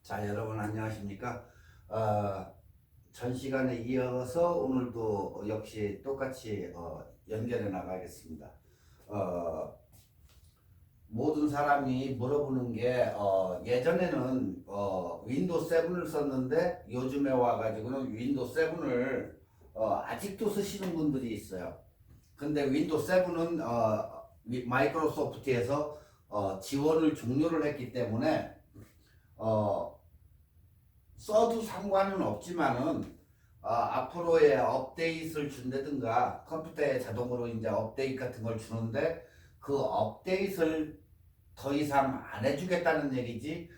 자, 여러분 안녕하십니까? 전 시간에 이어서 오늘도 역시 똑같이 연결해 나가겠습니다. 어, 모든 사람이 물어보는 게 예전에는 윈도우 7을 썼는데 요즘에 와가지고는 윈도우 7을 아직도 쓰시는 분들이 있어요. 근데 윈도우 7은 마이크로소프트에서 지원을 종료를 했기 때문에 어, 써도 상관은 없지만은 앞으로의 업데이트를 준다든가 컴퓨터에 자동으로 이제 업데이트 같은 걸 주는데 그 업데이트를 더 이상 안 해주겠다는 얘기지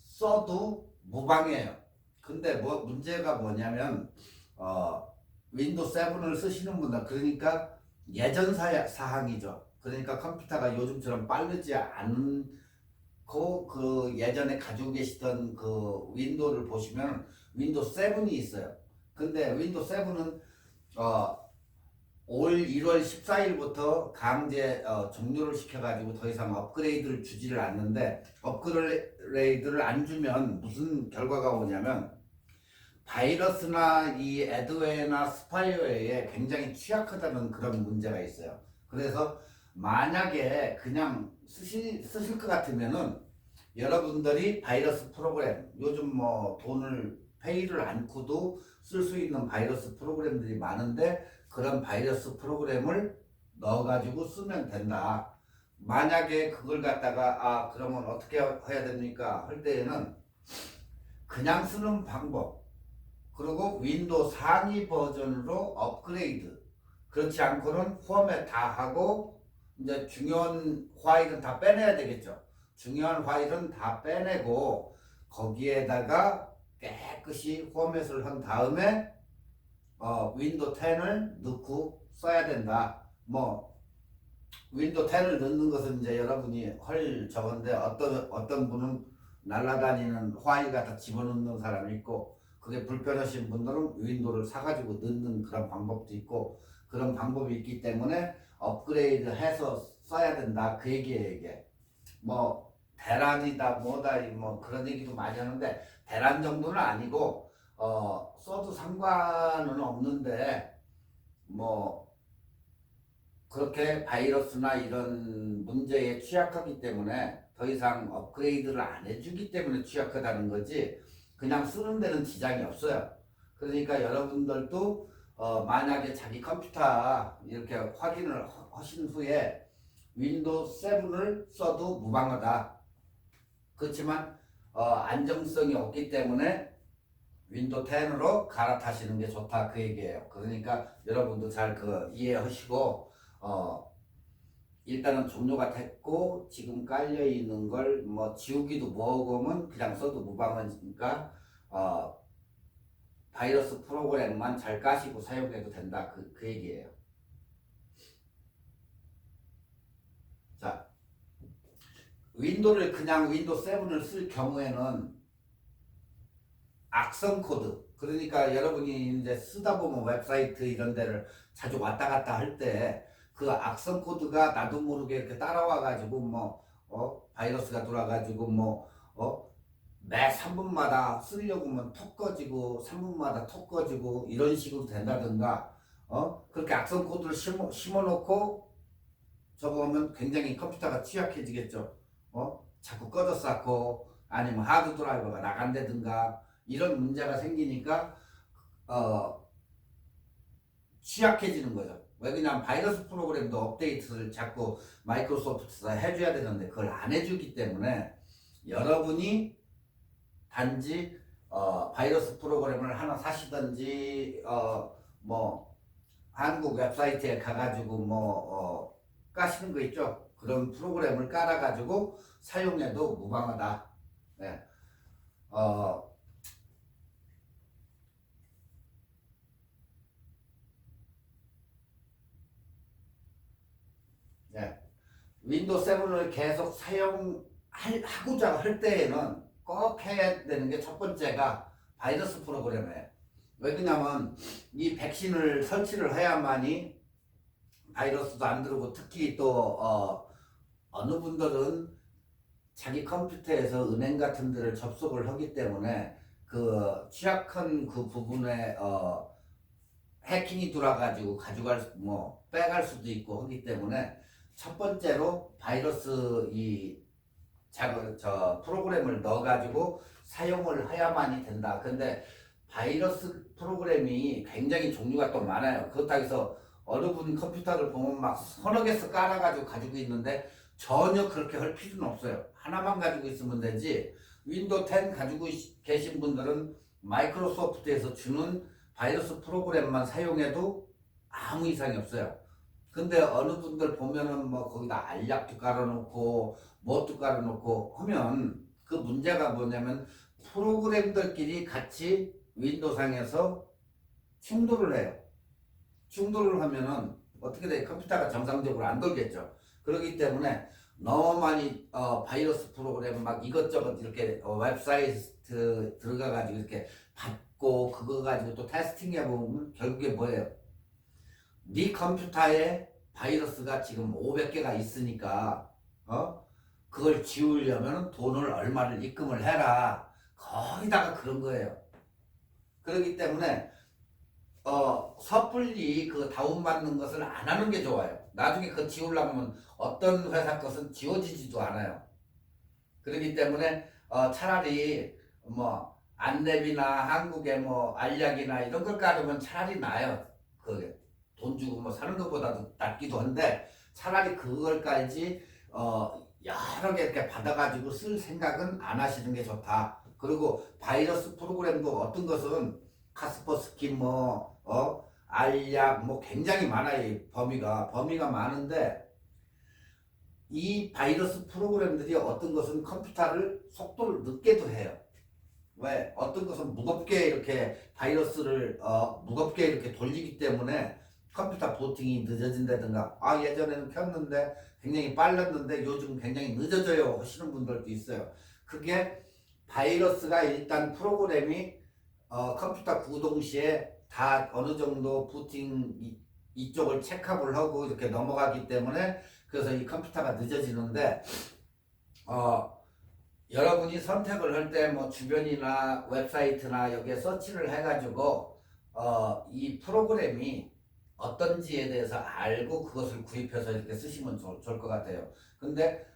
써도 무방해요. 근데 뭐 문제가 뭐냐면 어, 윈도우 7을 쓰시는 분들 그러니까 예전 사항이죠. 그러니까 컴퓨터가 요즘처럼 빠르지 않은 그 예전에 가지고 계시던 그 윈도우를 보시면 윈도우 7이 있어요. 근데 윈도우 7은 어, 올 1월 14일부터 강제 종료를 시켜가지고 더 이상 업그레이드를 주지를 않는데 업그레이드를 안 주면 무슨 결과가 오냐면 바이러스나 이 애드웨어나 스파이어에 굉장히 취약하다는 그런 문제가 있어요. 그래서 만약에 그냥 쓰실 것 같으면은 여러분들이 바이러스 프로그램 요즘 뭐 돈을 페이를 않고도 쓸 수 있는 바이러스 프로그램들이 많은데 그런 바이러스 프로그램을 넣어가지고 쓰면 된다. 만약에 그걸 갖다가 그러면 어떻게 해야 됩니까? 할 때에는 그냥 쓰는 방법 그리고 윈도우 상위 버전으로 업그레이드 그렇지 않고는 포맷 다 하고 이제 중요한 파일은 다 빼내야 되겠죠. 중요한 파일은 다 빼내고 거기에다가 깨끗이 포맷을 한 다음에 윈도우 10을 넣고 써야 된다. 뭐 윈도우 10을 넣는 것은 이제 여러분이 헐 저건데 어떤 분은 날아다니는 파일 갖다 집어넣는 사람이 있고 그게 불편하신 분들은 윈도우를 사가지고 넣는 그런 방법도 있고 그런 방법이 있기 때문에 업그레이드 해서 써야 된다 그 얘기예요 이게. 뭐 대란이다 뭐다 뭐 그런 얘기도 많이 하는데 대란 정도는 아니고 써도 상관은 없는데 뭐 그렇게 바이러스나 이런 문제에 취약하기 때문에 더 이상 업그레이드를 안 해주기 때문에 취약하다는 거지 그냥 쓰는 데는 지장이 없어요. 그러니까 여러분들도 만약에 자기 컴퓨터 이렇게 확인을 하신 후에 윈도우 7을 써도 무방하다. 그렇지만 안정성이 없기 때문에 윈도우 10으로 갈아타시는 게 좋다 그 얘기예요. 그러니까 여러분도 잘 그 이해하시고 일단은 종료가 됐고 지금 깔려 있는 걸 뭐 지우기도 뭐하고면 그냥 써도 무방하니까 바이러스 프로그램만 잘 까시고 사용해도 된다 그 얘기예요. 자, 윈도우를 그냥 윈도우 7을 쓸 경우에는 악성 코드 그러니까 여러분이 이제 쓰다 보면 웹사이트 이런 데를 자주 왔다 갔다 할 때 그 악성 코드가 나도 모르게 이렇게 따라와 가지고 뭐 바이러스가 돌아가지고 매 3분마다 쓰려고 하면 톡 꺼지고 3분마다 톡 꺼지고 이런 식으로 된다든가 그렇게 악성 코드를 심어 놓고 저거 하면 굉장히 컴퓨터가 취약해지겠죠. 자꾸 꺼져 쌓고 아니면 하드 드라이버가 나간다든가 이런 문제가 생기니까 취약해지는 거죠. 왜 그냥 바이러스 프로그램도 업데이트를 자꾸 마이크로소프트에서 해줘야 되는데 그걸 안 해주기 때문에 여러분이 단지 바이러스 프로그램을 하나 사시든지 뭐 한국 웹사이트에 가가지고 까시는 거 있죠. 그런 프로그램을 깔아가지고 사용해도 무방하다. 네. 어, 네. 윈도우 7을 계속 사용하고자 할 때에는 꼭 해야 되는 게 첫 번째가 바이러스 프로그램이에요. 왜 그러냐면 이 백신을 설치를 해야만이 바이러스도 안 들어오고 특히 또 어느 분들은 자기 컴퓨터에서 은행 같은 데를 접속을 하기 때문에 그 취약한 그 부분에 해킹이 들어와가지고 뭐 빼갈 수도 있고 하기 때문에 첫 번째로 바이러스 저 프로그램을 넣어가지고 사용을 해야만이 된다. 근데 바이러스 프로그램이 굉장히 종류가 또 많아요. 그렇다고 해서 어느 분 컴퓨터를 보면 막 서너 개씩 깔아가지고 가지고 있는데 전혀 그렇게 할 필요는 없어요. 하나만 가지고 있으면 되지. 윈도우 10 가지고 계신 분들은 마이크로소프트에서 주는 바이러스 프로그램만 사용해도 아무 이상이 없어요. 근데 어느 분들 보면은 뭐 거기다 알약도 깔아놓고 뭣도 깔아놓고 하면 그 문제가 뭐냐면 프로그램들끼리 같이 윈도우상에서 충돌을 해요. 충돌을 하면은 어떻게 돼? 컴퓨터가 정상적으로 안 돌겠죠. 그렇기 때문에 너무 많이 바이러스 프로그램 막 이것저것 이렇게 웹사이트 들어가가지고 이렇게 받고 그거 가지고 또 테스팅해 보면 결국에 뭐예요? 네 컴퓨터에 바이러스가 지금 500개가 있으니까 그걸 지우려면 돈을 얼마를 입금을 해라. 거기다가 그런 거예요. 그렇기 때문에 섣불리 그 다운받는 것을 안 하는 게 좋아요. 나중에 그 지우려면 어떤 회사 것은 지워지지도 않아요. 그렇기 때문에 차라리 뭐 안랩이나 한국의 뭐 알약이나 이런 걸 깔으면 차라리 나아요. 그 돈 주고 뭐 사는 것보다도 낫기도 한데 차라리 그걸 깔지 여러 개 이렇게 받아가지고 쓸 생각은 안 하시는 게 좋다. 그리고 바이러스 프로그램도 어떤 것은 카스퍼스키 알약 뭐 굉장히 많아요. 범위가 많은데 이 바이러스 프로그램들이 어떤 것은 컴퓨터를 속도를 늦게도 해요. 왜? 어떤 것은 무겁게 이렇게 바이러스를 무겁게 이렇게 돌리기 때문에 컴퓨터 부팅이 늦어진다든가 예전에는 켰는데 굉장히 빨랐는데 요즘 굉장히 늦어져요 하시는 분들도 있어요. 그게 바이러스가 일단 프로그램이 컴퓨터 구동 시에 다 어느 정도 부팅 이쪽을 체크업을 하고 이렇게 넘어가기 때문에 그래서 이 컴퓨터가 늦어지는데 여러분이 선택을 할 때 뭐 주변이나 웹사이트나 여기에 서치를 해가지고 이 프로그램이 어떤지에 대해서 알고 그것을 구입해서 이렇게 쓰시면 좋을 것 같아요. 근데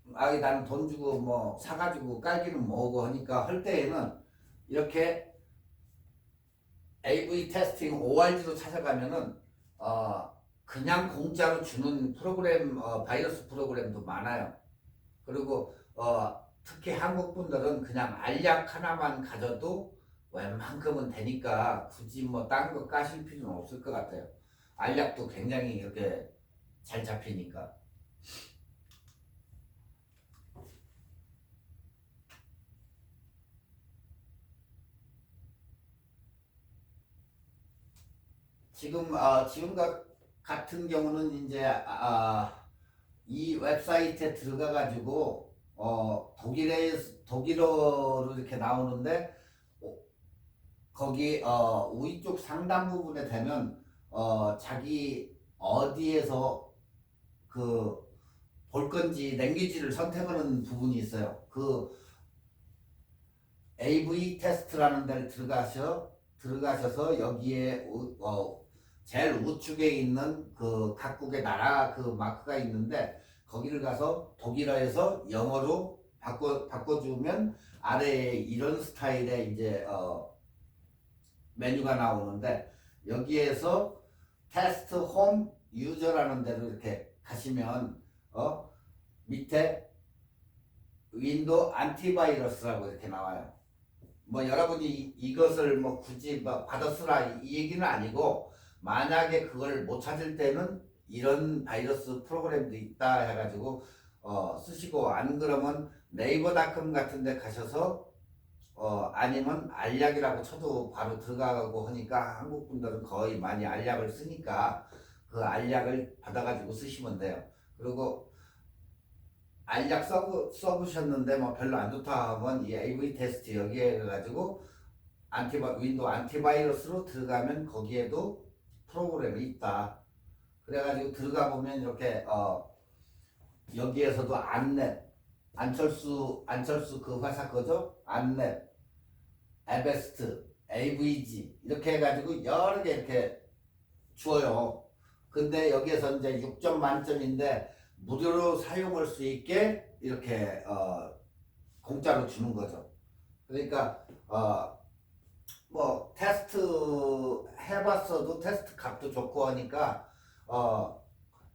나는 돈 주고 뭐 사가지고 깔기는 뭐고 하니까 할 때에는 이렇게 AV 테스팅 ORG로 찾아가면은 그냥 공짜로 주는 프로그램 바이러스 프로그램도 많아요. 그리고 특히 한국 분들은 그냥 알약 하나만 가져도 웬만큼은 되니까 굳이 뭐 딴 거 까실 필요는 없을 것 같아요. 알약도 굉장히 이렇게 잘 잡히니까. 지금 같은 경우는 이제 이 웹사이트에 들어가 가지고 독일어로 이렇게 나오는데 거기 우위 쪽 상단 부분에 되면 자기 어디에서 그 볼 건지 랭귀지를 선택하는 부분이 있어요. 그 AV 테스트라는 데를 들어가셔서 여기에 제일 우측에 있는 그 각국의 나라 그 마크가 있는데 거기를 가서 독일어에서 영어로 바꿔주면 아래에 이런 스타일의 이제 메뉴가 나오는데 여기에서 테스트 홈 유저라는 데로 이렇게 가시면 밑에 윈도우 안티바이러스라고 이렇게 나와요. 뭐 여러분이 이것을 뭐 굳이 뭐 받아 쓰라 이 얘기는 아니고 만약에 그걸 못 찾을 때는 이런 바이러스 프로그램도 있다 해가지고 쓰시고 안 그러면 네이버닷컴 같은 데 가셔서 아니면 알약이라고 쳐도 바로 들어가고 하니까 한국 분들은 거의 많이 알약을 쓰니까 그 알약을 받아가지고 쓰시면 돼요. 그리고 알약 써보셨는데 뭐 별로 안 좋다 하면 이 AV 테스트 여기에 가지고 윈도우 안티바이러스로 들어가면 거기에도 프로그램이 있다. 그래가지고 들어가 보면 이렇게 여기에서도 안넷 안철수 그 회사 거죠? 안랩, 에베스트, AVG 이렇게 해가지고 여러 개 이렇게 줘요. 근데 여기에서 이제 6점 만점인데 무료로 사용할 수 있게 이렇게 공짜로 주는 거죠. 그러니까 뭐 테스트 해봤어도 테스트 값도 좋고 하니까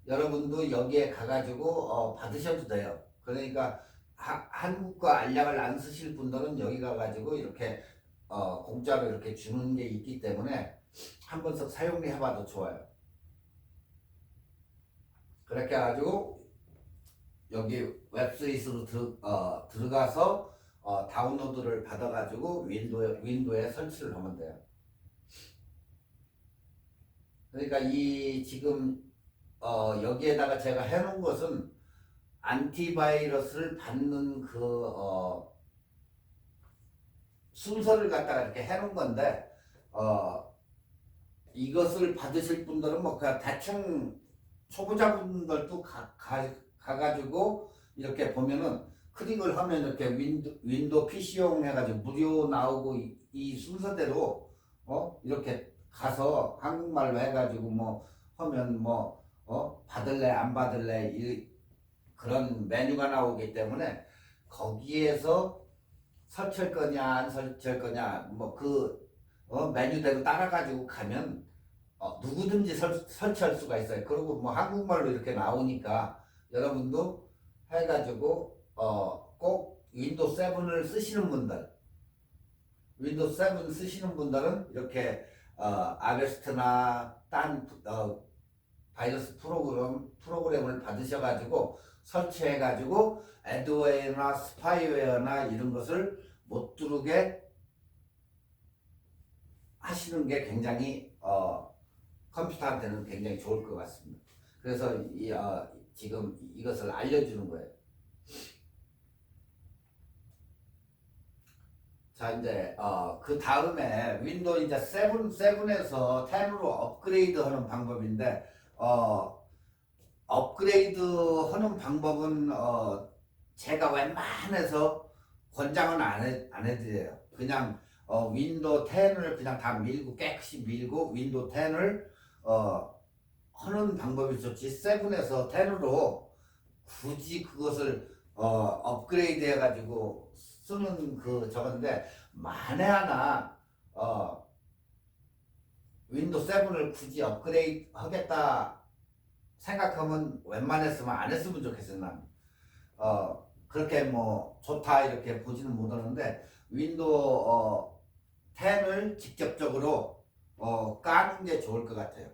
여러분도 여기에 가가지고 받으셔도 돼요. 그러니까 한국과 알약을 안 쓰실 분들은 여기 가가지고 이렇게 공짜로 이렇게 주는 게 있기 때문에 한 번씩 사용해봐도 좋아요. 그렇게 해가지고 여기 웹사이트로 들어가서 다운로드를 받아가지고 윈도우에 설치를 하면 돼요. 그러니까 이 지금 여기에다가 제가 해놓은 것은 안티바이러스를 받는 그 순서를 갖다가 이렇게 해놓은 건데 이것을 받으실 분들은 뭐 그냥 대충 초보자분들도 가가지고 이렇게 보면은 클릭을 하면 이렇게 윈도우 PC용 해가지고 무료 나오고 이 순서대로 이렇게 가서 한국말로 해가지고 뭐 하면 뭐 받을래 안 받을래 그런 메뉴가 나오기 때문에 거기에서 설치할 거냐 안 설치할 거냐 뭐 그 메뉴대로 따라가지고 가면 누구든지 설치할 수가 있어요. 그리고 뭐 한국말로 이렇게 나오니까 여러분도 해가지고 꼭 윈도우 7을 쓰시는 분들, 윈도우 7 쓰시는 분들은 이렇게 아베스트나 딴 바이러스 프로그램을 받으셔가지고 설치해가지고 애드웨어나 스파이웨어나 이런 것을 못 들어오게 하시는 게 굉장히 컴퓨터한테는 굉장히 좋을 것 같습니다. 그래서 지금 이것을 알려주는 거예요. 자, 이제 그 다음에 윈도우 이제 7에서 10으로 업그레이드 하는 방법인데 업그레이드 하는 방법은 제가 웬만해서 권장은 안 해드려요. 그냥 윈도우 10을 그냥 다 밀고 깨끗이 밀고 윈도우 10을 하는 방법이 좋지 7에서 10으로 굳이 그것을 업그레이드 해가지고 쓰는 그 저건데 만에 하나 윈도우 7을 굳이 업그레이드 하겠다 생각하면 웬만했으면 안 했으면 좋겠어요. 난 그렇게 뭐 좋다 이렇게 보지는 못하는데 윈도우 10을 직접적으로 까는 게 좋을 것 같아요.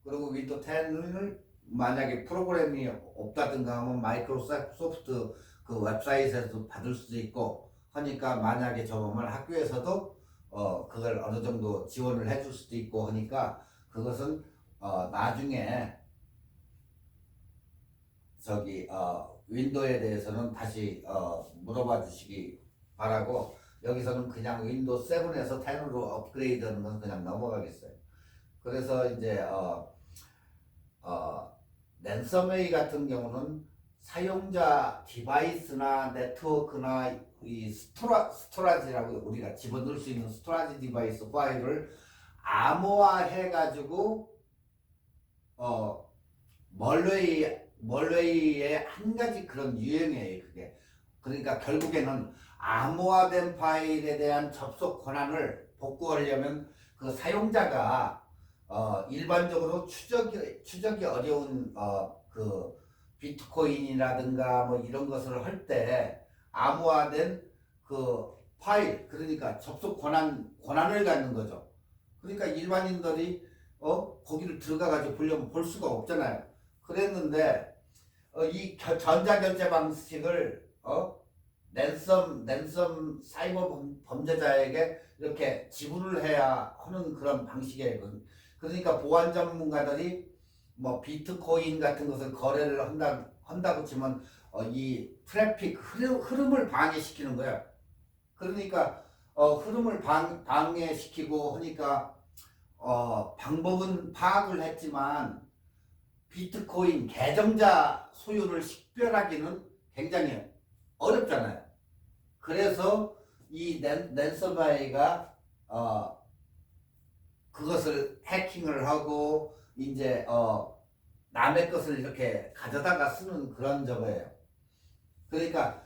그리고 윈도우 10을 만약에 프로그램이 없다든가 하면 마이크로소프트 그 웹사이트에서도 받을 수도 있고 하니까 만약에 저보면 학교에서도 그걸 어느 정도 지원을 해줄 수도 있고 하니까 그것은 나중에 저기 윈도우에 대해서는 다시 물어봐 주시기 바라고 여기서는 그냥 윈도우 7에서 10으로 업그레이드 하는 건 그냥 넘어가겠어요. 그래서 이제 랜섬웨이 같은 경우는 사용자 디바이스나 네트워크나 이 스토라지라고 우리가 집어넣을 수 있는 스토라지 디바이스 파일을 암호화해 가지고 멀웨이의 한 가지 그런 유형이에요. 그게 그러니까 결국에는 암호화된 파일에 대한 접속 권한을 복구하려면 그 사용자가 일반적으로 추적이 어려운 그 비트코인이라든가 뭐 이런 것을 할 때 암호화된 그 파일 그러니까 접속 권한을 갖는 거죠. 그러니까 일반인들이 거기를 들어가 가지고 보려면 볼 수가 없잖아요. 그랬는데 이 전자결제 방식을 랜섬 사이버 범죄자에게 이렇게 지불을 해야 하는 그런 방식이에요. 그러니까 보안 전문가들이 뭐 비트코인 같은 것을 거래를 한다고 치면 이 트래픽 흐름을 방해시키는 거예요. 그러니까 흐름을 방해시키고 하니까 방법은 파악을 했지만 비트코인 계정자 소유를 식별하기는 굉장히 어렵잖아요. 그래서 이 랜섬웨어가 그것을 해킹을 하고 이제 남의 것을 이렇게 가져다가 쓰는 그런 저거예요. 그러니까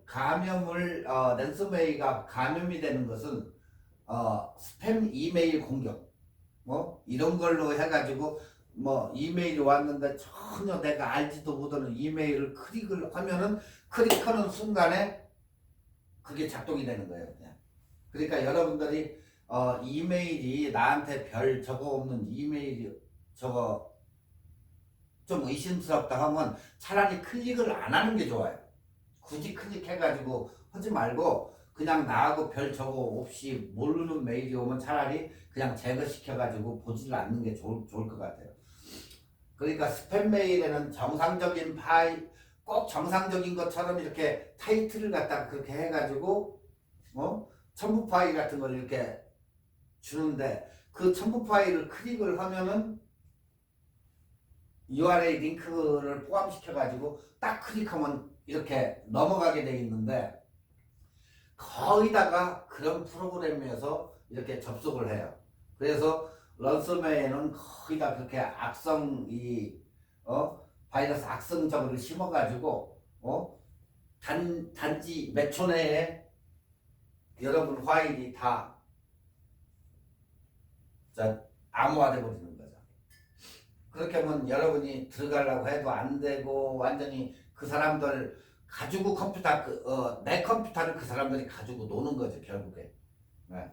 감염을 랜섬웨어가 감염이 되는 것은 스팸 이메일 공격 뭐 이런 걸로 해가지고 뭐 이메일이 왔는데 전혀 내가 알지도 못하는 이메일을 클릭을 하면은 클릭하는 순간에 그게 작동이 되는 거예요. 그냥. 그러니까 여러분들이 이메일이 나한테 별 저거 없는 이메일이 저거 좀 의심스럽다 하면 차라리 클릭을 안 하는 게 좋아요. 굳이 클릭해가지고 하지 말고 그냥 나하고 별 저거 없이 모르는 메일이 오면 차라리 그냥 제거시켜가지고 보지를 않는 게 좋을 것 같아요. 그러니까 스팸 메일에는 정상적인 파일, 꼭 정상적인 것처럼 이렇게 타이틀을 갖다가 그렇게 해가지고 첨부 파일 같은 걸 이렇게 주는데 그 첨부 파일을 클릭을 하면은 URL 링크를 포함시켜가지고 딱 클릭하면 이렇게 넘어가게 돼 있는데 거의다가 그런 프로그램에서 이렇게 접속을 해요. 그래서 런섬웨어에는 거의 다 그렇게 바이러스 악성적을 심어가지고 단지 몇 초 내에 여러분 파일이 다 암호화돼 버리는 거죠. 그렇게 하면 여러분이 들어가려고 해도 안 되고 완전히 그 사람들 가지고 내 컴퓨터를 그 사람들이 가지고 노는 거죠 결국에. 네.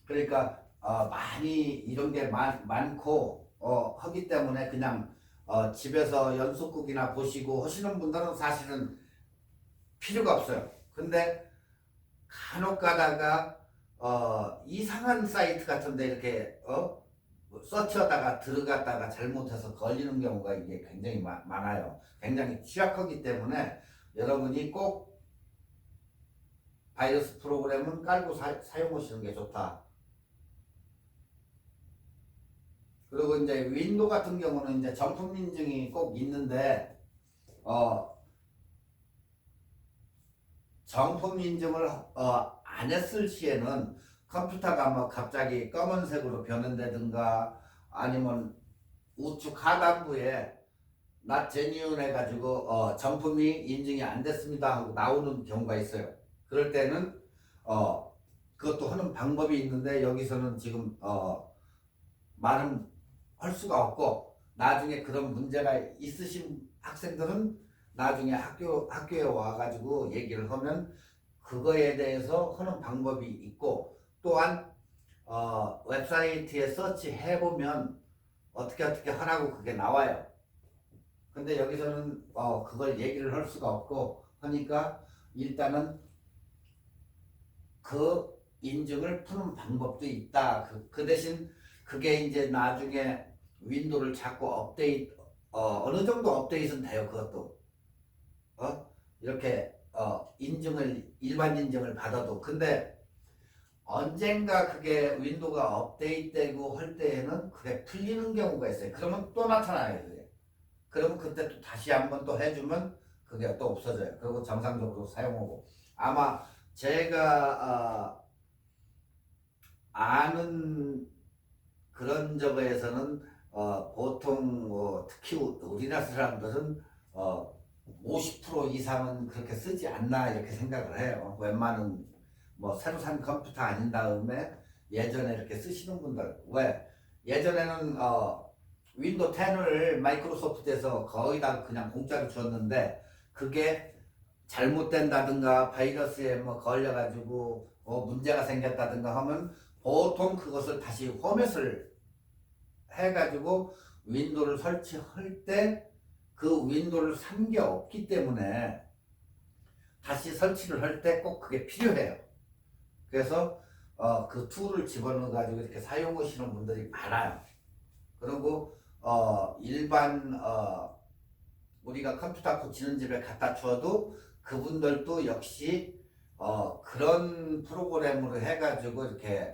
그러니까 많이 이런 게 많고 하기 때문에 그냥 집에서 연속극이나 보시고 하시는 분들은 사실은 필요가 없어요. 근데 간혹 가다가 이상한 사이트 같은데 이렇게 서치하다가 들어갔다가 잘못해서 걸리는 경우가 이게 굉장히 많아요. 굉장히 취약하기 때문에 여러분이 꼭 바이러스 프로그램은 깔고 사용하시는 게 좋다. 그리고 이제 윈도우 같은 경우는 이제 정품 인증이 꼭 있는데 정품 인증을 안 했을 시에는 컴퓨터가 뭐 갑자기 검은색으로 변한다든가 아니면 우측 하단부에 not genuine 해가지고 정품이 인증이 안 됐습니다 하고 나오는 경우가 있어요. 그럴 때는 그것도 하는 방법이 있는데 여기서는 지금 말은 할 수가 없고 나중에 그런 문제가 있으신 학생들은 나중에 학교에 와가지고 얘기를 하면 그거에 대해서 하는 방법이 있고 또한 웹사이트에 서치 해보면 어떻게 하라고 그게 나와요. 근데 여기서는 그걸 얘기를 할 수가 없고 하니까 일단은 그 인증을 푸는 방법도 있다. 그 대신 그게 이제 나중에 윈도우를 자꾸 업데이트 어느 정도 업데이트는 돼요. 그것도 이렇게 일반 인증을 받아도 근데 언젠가 그게 윈도우가 업데이트되고 할 때에는 그게 풀리는 경우가 있어요. 그러면 또 나타나요. 그게. 그러면 그때 또 다시 한번 또 해주면 그게 또 없어져요. 그리고 정상적으로 사용하고 아마 제가 아는 그런 저거에서는 보통 특히 우리나라 사람들은 50% 이상은 그렇게 쓰지 않나 이렇게 생각을 해요. 웬만한 뭐 새로 산 컴퓨터 아닌 다음에 예전에 이렇게 쓰시는 분들 왜 예전에는 윈도우 10을 마이크로소프트에서 거의 다 그냥 공짜로 줬는데 그게 잘못된다든가 바이러스에 뭐 걸려가지고 문제가 생겼다든가 하면 보통 그것을 다시 포맷을 해가지고 윈도우를 설치할 때 그 윈도우를 산 게 없기 때문에 다시 설치를 할 때 꼭 그게 필요해요. 그래서 그 툴을 집어넣어 가지고 이렇게 사용하시는 분들이 많아요. 그리고 일반 우리가 컴퓨터 고치는 집에 갖다 줘도 그분들도 역시 그런 프로그램으로 해가지고 이렇게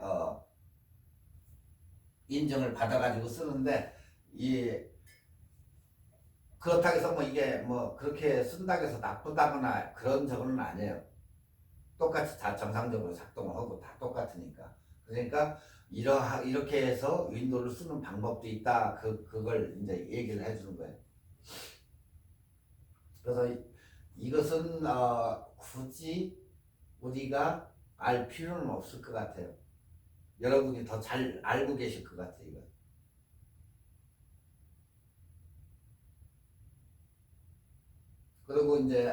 인증을 받아가지고 쓰는데 그렇다고 해서 뭐 이게 뭐 그렇게 쓴다고 해서 나쁘다거나 그런 적은 아니에요. 똑같이 다 정상적으로 작동을 하고 다 똑같으니까. 그러니까 이렇게 해서 윈도우를 쓰는 방법도 있다. 그걸 이제 얘기를 해주는 거예요. 그래서 이것은 굳이 우리가 알 필요는 없을 것 같아요. 여러분이 더 잘 알고 계실 것 같아요. 이거. 그리고 이제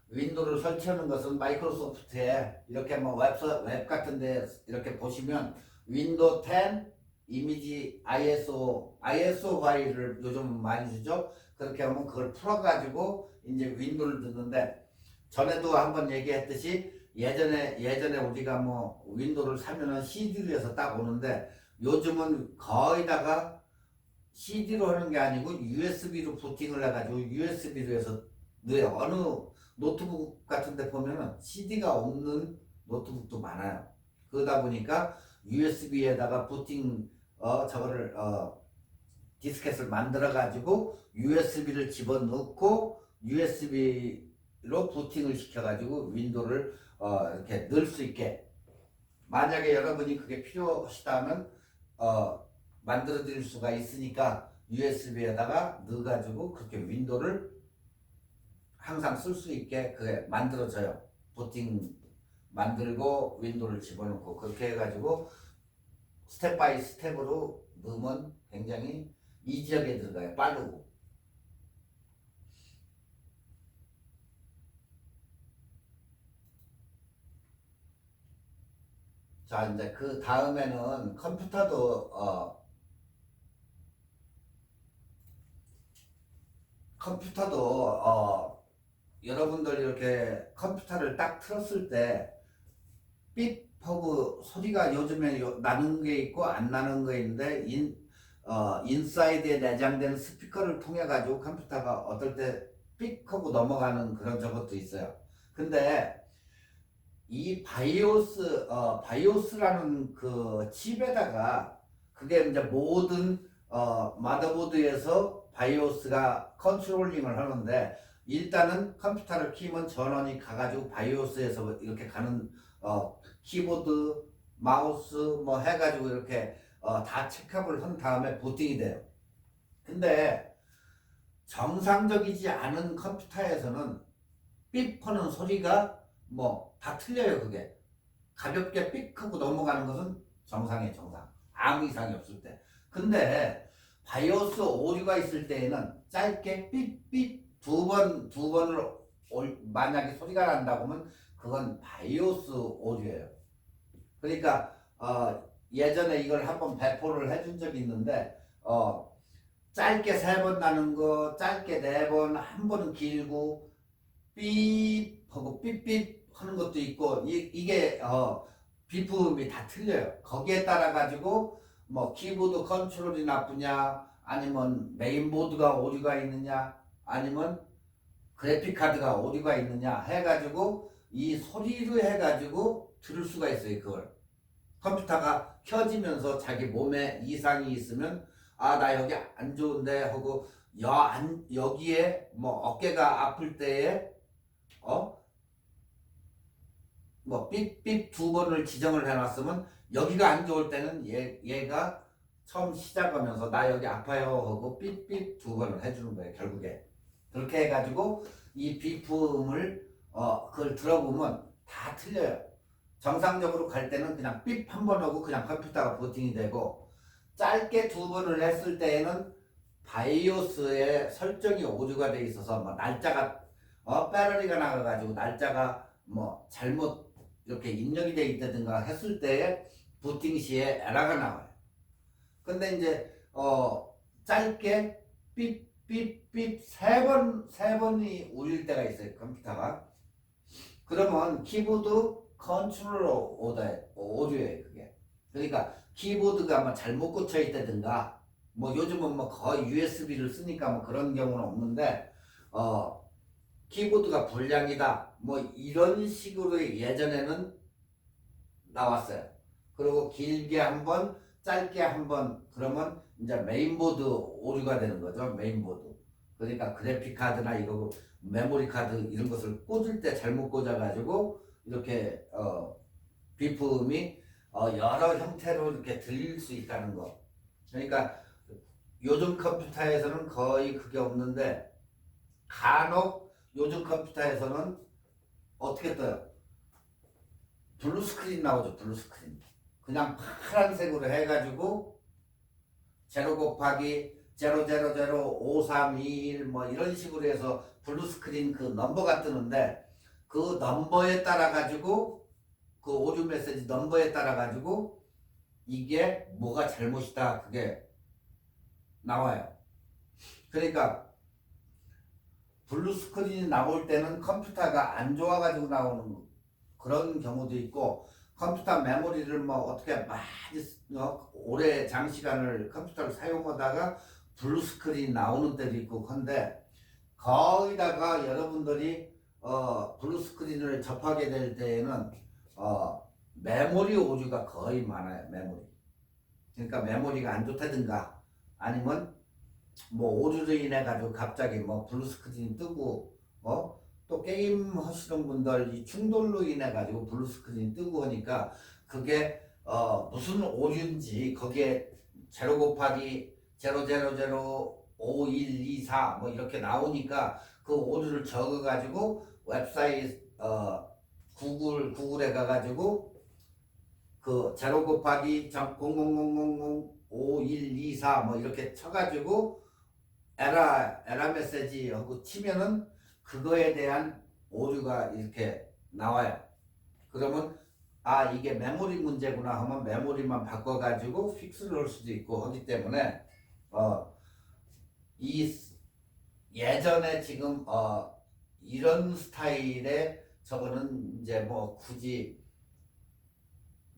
윈도우를 설치하는 것은 마이크로소프트에 이렇게 뭐 웹 같은데 이렇게 보시면 윈도우 10 이미지 ISO 파일을 요즘 많이 주죠. 그렇게 하면 그걸 풀어가지고 이제 윈도우를 듣는데, 전에도 한번 얘기했듯이 예전에 우리가 뭐 윈도우를 사면은 CD로 해서 딱 오는데, 요즘은 거의 다가 CD로 하는 게 아니고 USB로 부팅을 해가지고 USB로 해서 넣어요. 어느 노트북 같은 데 보면은 CD가 없는 노트북도 많아요. 그러다 보니까 USB에다가 부팅 저거를 디스켓을 만들어 가지고 USB를 집어넣고 USB로 부팅을 시켜 가지고 윈도우를 이렇게 넣을 수 있게, 만약에 여러분이 그게 필요하시다면 만들어 드릴 수가 있으니까 USB에다가 넣어 가지고 그렇게 윈도우를 항상 쓸 수 있게 그게 만들어져요. 부팅 만들고 윈도우를 집어넣고 그렇게 해가지고 스텝 바이 스텝으로 넣으면 굉장히 이지하게 들어가요. 빠르고. 자, 이제 그 다음에는 컴퓨터도 여러분들 이렇게 컴퓨터를 딱 틀었을 때 삐 하고 소리가 요즘에 나는 게 있고 안 나는 게 있는데, 인사이드에 내장된 스피커를 통해 가지고 컴퓨터가 어떨 때 삑 하고 넘어가는 그런 저것도 있어요. 근데 이 바이오스라는 그 칩에다가 그게 이제 모든 마더보드에서 바이오스가 컨트롤링을 하는데, 일단은 컴퓨터를 키면 전원이 가가지고 바이오스에서 이렇게 가는 키보드, 마우스 뭐 해가지고 이렇게 다 체크업을 한 다음에 부팅이 돼요. 근데 정상적이지 않은 컴퓨터에서는 삑 하는 소리가 뭐 다 틀려요. 그게 가볍게 삑 하고 넘어가는 것은 정상이에요. 정상, 아무 이상이 없을 때. 근데 바이오스 오류가 있을 때에는 짧게 삑삑 두 번을 만약에 소리가 난다고 하면 그건 바이오스 오류예요. 그러니까 예전에 이걸 한번 배포를 해준 적이 있는데, 짧게 세 번 나는 거, 짧게 네 번, 한 번은 길고 삐 하고 삐삐 하는 것도 있고, 이게 비품이 다 틀려요. 거기에 따라 가지고 뭐 키보드 컨트롤이 나쁘냐, 아니면 메인보드가 오류가 있느냐, 아니면 그래픽 카드가 오류가 있느냐 해가지고 이 소리로 해가지고 들을 수가 있어요. 그걸 컴퓨터가 켜지면서 자기 몸에 이상이 있으면, 아 나 여기 안 좋은데 하고 여기에 뭐 어깨가 아플 때에 뭐 삐삐 두 번을 지정을 해놨으면, 여기가 안 좋을 때는 얘가 처음 시작하면서 나 여기 아파요 하고 삐삐 두 번을 해주는 거예요. 결국에 그렇게 해가지고 이 비품을 그걸 들어보면 다 틀려요. 정상적으로 갈 때는 그냥 삐 한 번 하고 그냥 컴퓨터가 부팅이 되고, 짧게 두 번을 했을 때에는 바이오스에 설정이 오류가 돼 있어서 뭐 날짜가 배터리가 나가가지고 날짜가 뭐 잘못 이렇게 입력이 돼 있다든가 했을 때에 부팅 시에 에러가 나와요. 근데 이제 짧게 삐삐삐 세 번이 울릴 때가 있어요. 컴퓨터가. 그러면 키보드 컨트롤 오류예요. 그게. 그러니까 키보드가 뭐 잘못 꽂혀 있다든가, 뭐 요즘은 뭐 거의 USB를 쓰니까 뭐 그런 경우는 없는데, 키보드가 불량이다 뭐 이런 식으로 예전에는 나왔어요. 그리고 길게 한 번, 짧게 한 번, 그러면 이제 메인보드 오류가 되는 거죠. 메인보드. 그러니까 그래픽 카드나 이거 메모리 카드 이런 것을 꽂을 때 잘못 꽂아가지고 이렇게 비품이 여러 형태로 이렇게 들릴 수 있다는 거. 그러니까 요즘 컴퓨터에서는 거의 그게 없는데 간혹 요즘 컴퓨터에서는 어떻게 떠요? 블루 스크린 나오죠. 블루 스크린. 그냥 파란색으로 해가지고 0 곱하기 0005321 뭐 이런 식으로 해서 블루 스크린 그 넘버가 뜨는데 그 넘버에 따라 가지고 그 오류 메시지 넘버에 따라 가지고 이게 뭐가 잘못이다 그게 나와요. 그러니까 블루 스크린이 나올 때는 컴퓨터가 안 좋아 가지고 나오는 그런 경우도 있고 컴퓨터 메모리를 뭐 어떻게 많이 오래 장시간을 컴퓨터를 사용하다가 블루 스크린이 나오는 때도 있고 한데 거기다가 여러분들이 블루 스크린을 접하게 될 때에는 메모리 오류가 거의 많아요. 메모리. 그러니까 메모리가 안 좋다든가 아니면 뭐 오류로 인해 가지고 갑자기 뭐 블루 스크린이 뜨고 또 게임 하시는 분들 이 충돌로 인해 가지고 블루 스크린이 뜨고 하니까 그게 무슨 오류인지 거기에 0 곱하기 0005124 뭐 이렇게 나오니까 그 오류를 적어 가지고 웹사이트 구글에 가 가지고 그 0 곱하기 00005124 뭐 이렇게 쳐가지고 에라 메시지 하고 치면은 그거에 대한 오류가 이렇게 나와요. 그러면 아 이게 메모리 문제구나 하면 메모리만 바꿔가지고 픽스를 할 수도 있고 하기 때문에 이 예전에 지금 이런 스타일의 저거는 이제 뭐 굳이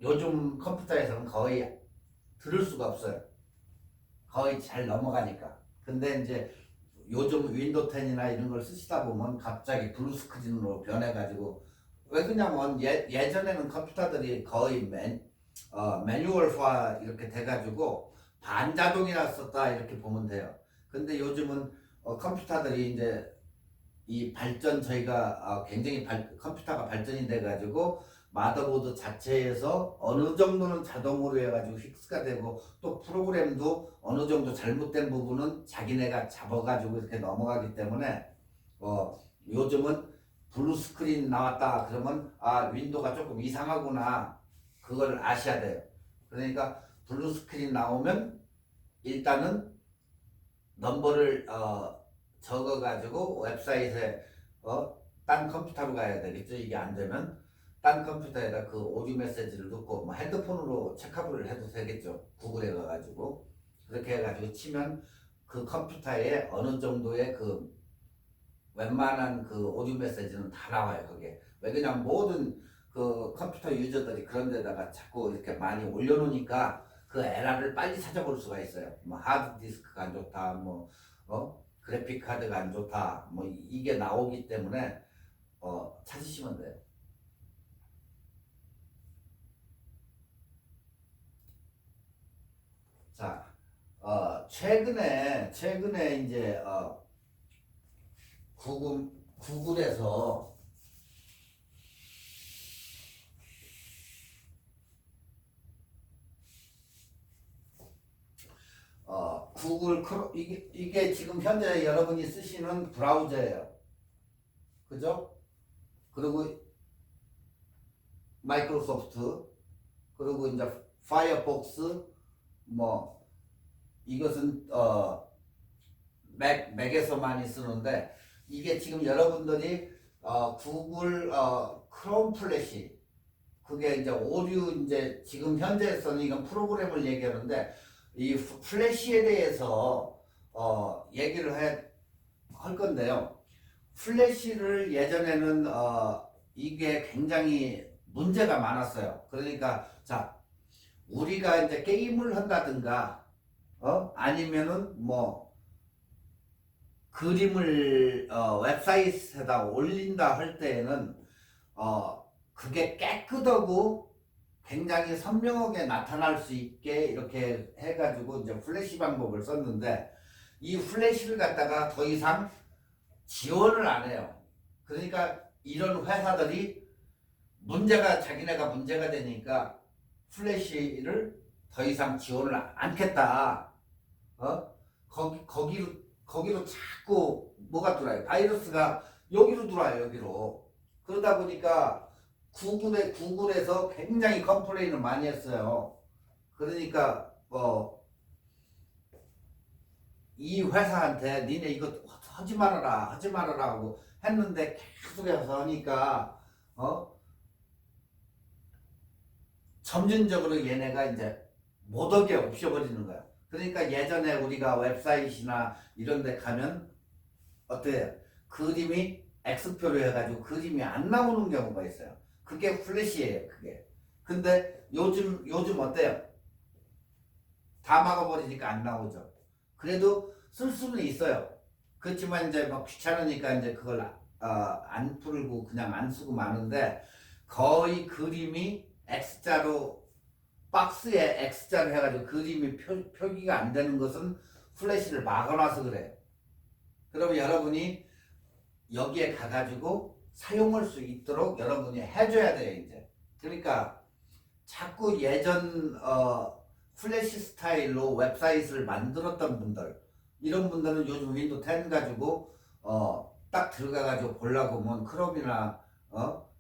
요즘 컴퓨터에서는 거의 들을 수가 없어요. 거의 잘 넘어가니까. 근데 이제 요즘 윈도우 10이나 이런 걸 쓰시다 보면 갑자기 블루 스크린으로 변해가지고 왜 그러냐면 예전에는 컴퓨터들이 거의 매뉴얼화 이렇게 돼가지고 반자동이라 썼다 이렇게 보면 돼요. 근데 요즘은 컴퓨터들이 이제 이 발전 저희가 굉장히 컴퓨터가 발전이 돼가지고 마더보드 자체에서 어느 정도는 자동으로 해가지고 픽스가 되고 또 프로그램도 어느 정도 잘못된 부분은 자기네가 잡아가지고 이렇게 넘어가기 때문에 요즘은 블루 스크린 나왔다 그러면 아 윈도우가 조금 이상하구나 그걸 아셔야 돼요. 그러니까 블루 스크린 나오면 일단은 넘버를 적어가지고 웹사이트에 딴 컴퓨터로 가야 되겠죠. 이게 안 되면 딴 컴퓨터에다 그 오류 메시지를 넣고 뭐 핸드폰으로 체크업을 해도 되겠죠. 구글에 가가지고 그렇게 해가지고 치면 그 컴퓨터에 어느 정도의 그 웬만한 그 오류 메시지는 다 나와요. 거기에 왜 그냥 모든 그 컴퓨터 유저들이 그런 데다가 자꾸 이렇게 많이 올려놓으니까 그 에러를 빨리 찾아볼 수가 있어요. 뭐 하드 디스크가 안 좋다, 뭐 그래픽 카드가 안 좋다, 뭐 이게 나오기 때문에 찾으시면 돼요. 자, 최근에 이제 구글에서 구글 크롬 이게 지금 현재 여러분이 쓰시는 브라우저예요. 그죠? 그리고 마이크로소프트 그리고 이제 파이어폭스 뭐 이것은 맥에서 많이 쓰는데 이게 지금 여러분들이 구글 크롬 플래시 그게 이제 오류 이제 지금 현재에서는 이건 프로그램을 얘기하는데 이 플래시에 대해서 얘기를 할 건데요. 플래시를 예전에는 이게 굉장히 문제가 많았어요. 그러니까 자 우리가 이제 게임을 한다든가 아니면은 뭐 그림을 웹사이트에다 올린다 할 때에는 그게 깨끗하고 굉장히 선명하게 나타날 수 있게 이렇게 해가지고 이제 플래시 방법을 썼는데 이 플래시를 갖다가 더 이상 지원을 안 해요. 그러니까 이런 회사들이 자기네가 문제가 되니까 플래시를 더 이상 지원을 않겠다. 거기로 자꾸 뭐가 들어와요. 바이러스가 여기로 들어와요. 여기로. 그러다 보니까 구글에서 굉장히 컴플레인을 많이 했어요. 그러니까 이 회사한테 니네 이거 하지 말아라 하고 했는데 계속해서 하니까 점진적으로 얘네가 이제 못하게 없애버리는 거야. 그러니까 예전에 우리가 웹사이트나 이런 데 가면 어때요? 그림이 X표로 해가지고 그림이 안 나오는 경우가 있어요. 그게 플래시예요. 그게. 근데 요즘 어때요? 다 막아버리니까 안 나오죠. 그래도 쓸 수는 있어요. 그렇지만 이제 막 귀찮으니까 이제 그걸 안 풀고 그냥 안 쓰고 마는데, 거의 그림이 X자로 박스에 X자로 해가지고 그림이 표기가 안 되는 것은 플래시를 막아놔서 그래요. 그러면 여러분이 여기에 가가지고 사용할 수 있도록 여러분이 해줘야 돼요. 이제 그러니까 자꾸 예전 플래시 스타일로 웹사이트를 만들었던 분들, 이런 분들은 요즘 윈도우 10 가지고 딱 들어가가지고 보려고 하면 크롬이나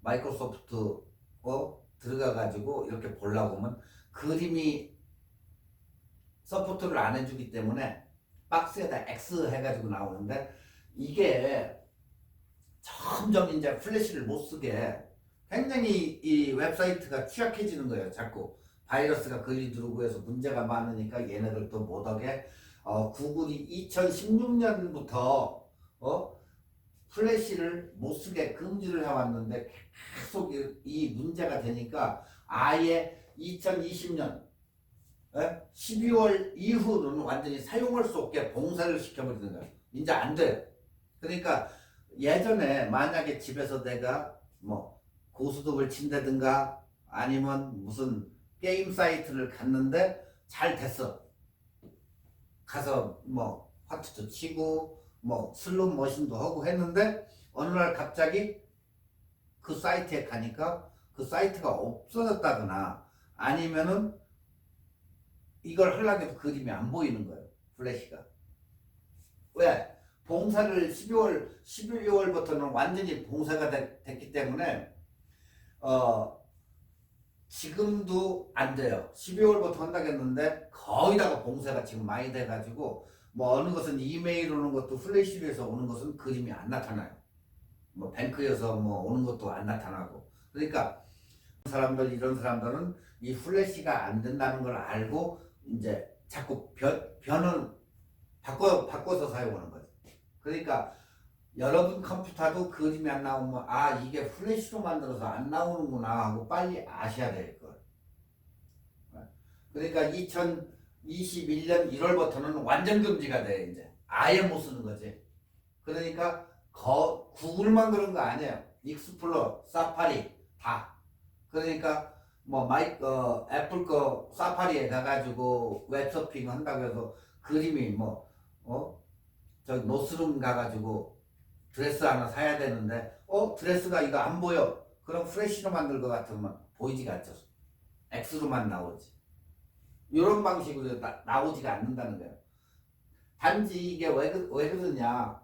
마이크로소프트 들어가가지고 이렇게 보려고 하면 그림이 서포트를 안 해주기 때문에 박스에다 X 해가지고 나오는데, 이게 점점 이제 플래시를 못 쓰게 굉장히 이 웹사이트가 취약해지는 거예요. 자꾸 바이러스가 걸리 들어오고 해서 문제가 많으니까 얘네들도 못하게 구글이 2016년부터 플래시를 못 쓰게 금지를 해왔는데 계속 이 문제가 되니까 아예 2020년 12월 이후로는 완전히 사용할 수 없게 봉쇄를 시켜버리는 거예요. 이제 안 돼요. 그러니까 예전에 만약에 집에서 내가 뭐 고스톱을 친다든가 아니면 무슨 게임 사이트를 갔는데 잘 됐어. 가서 뭐 화투도 치고 뭐 슬롯 머신도 하고 했는데 어느 날 갑자기 그 사이트에 가니까 그 사이트가 없어졌다거나 아니면은 이걸 하려고 해도 그림이 안 보이는 거예요. 플래시가. 왜? 봉사를 12월부터는 완전히 봉사가 됐기 때문에 지금도 안 돼요. 12월부터 한다고 했는데 거의 다가 봉쇄가 지금 많이 돼가지고 뭐 어느 것은 이메일 오는 것도 플래시에서 오는 것은 그림이 안 나타나요. 뭐 뱅크에서 뭐 오는 것도 안 나타나고. 그러니까 이런 사람들은 이 플래시가 안 된다는 걸 알고 이제 자꾸 변을 바꿔서 사용하는 거죠. 그러니까 여러분 컴퓨터도 그림이 안 나오면 이게 플래시로 만들어서 안 나오는구나 하고 빨리 아셔야 될 거예요. 그러니까 2021년 1월부터는 완전 금지가 돼. 이제 아예 못 쓰는 거지. 그러니까 구글만 그런 거 아니에요. 익스플로러, 사파리 다. 그러니까 뭐 애플 거 사파리에 가가지고 웹서핑 한다고 해서 그림이 저기 노스룸 가가지고 드레스 하나 사야 되는데 드레스가 이거 안 보여. 그럼 플래시로 만들 것 같으면 보이지가 않죠. X로만 나오지. 이런 방식으로 나오지가 않는다는 거예요. 단지 이게 왜 그러냐,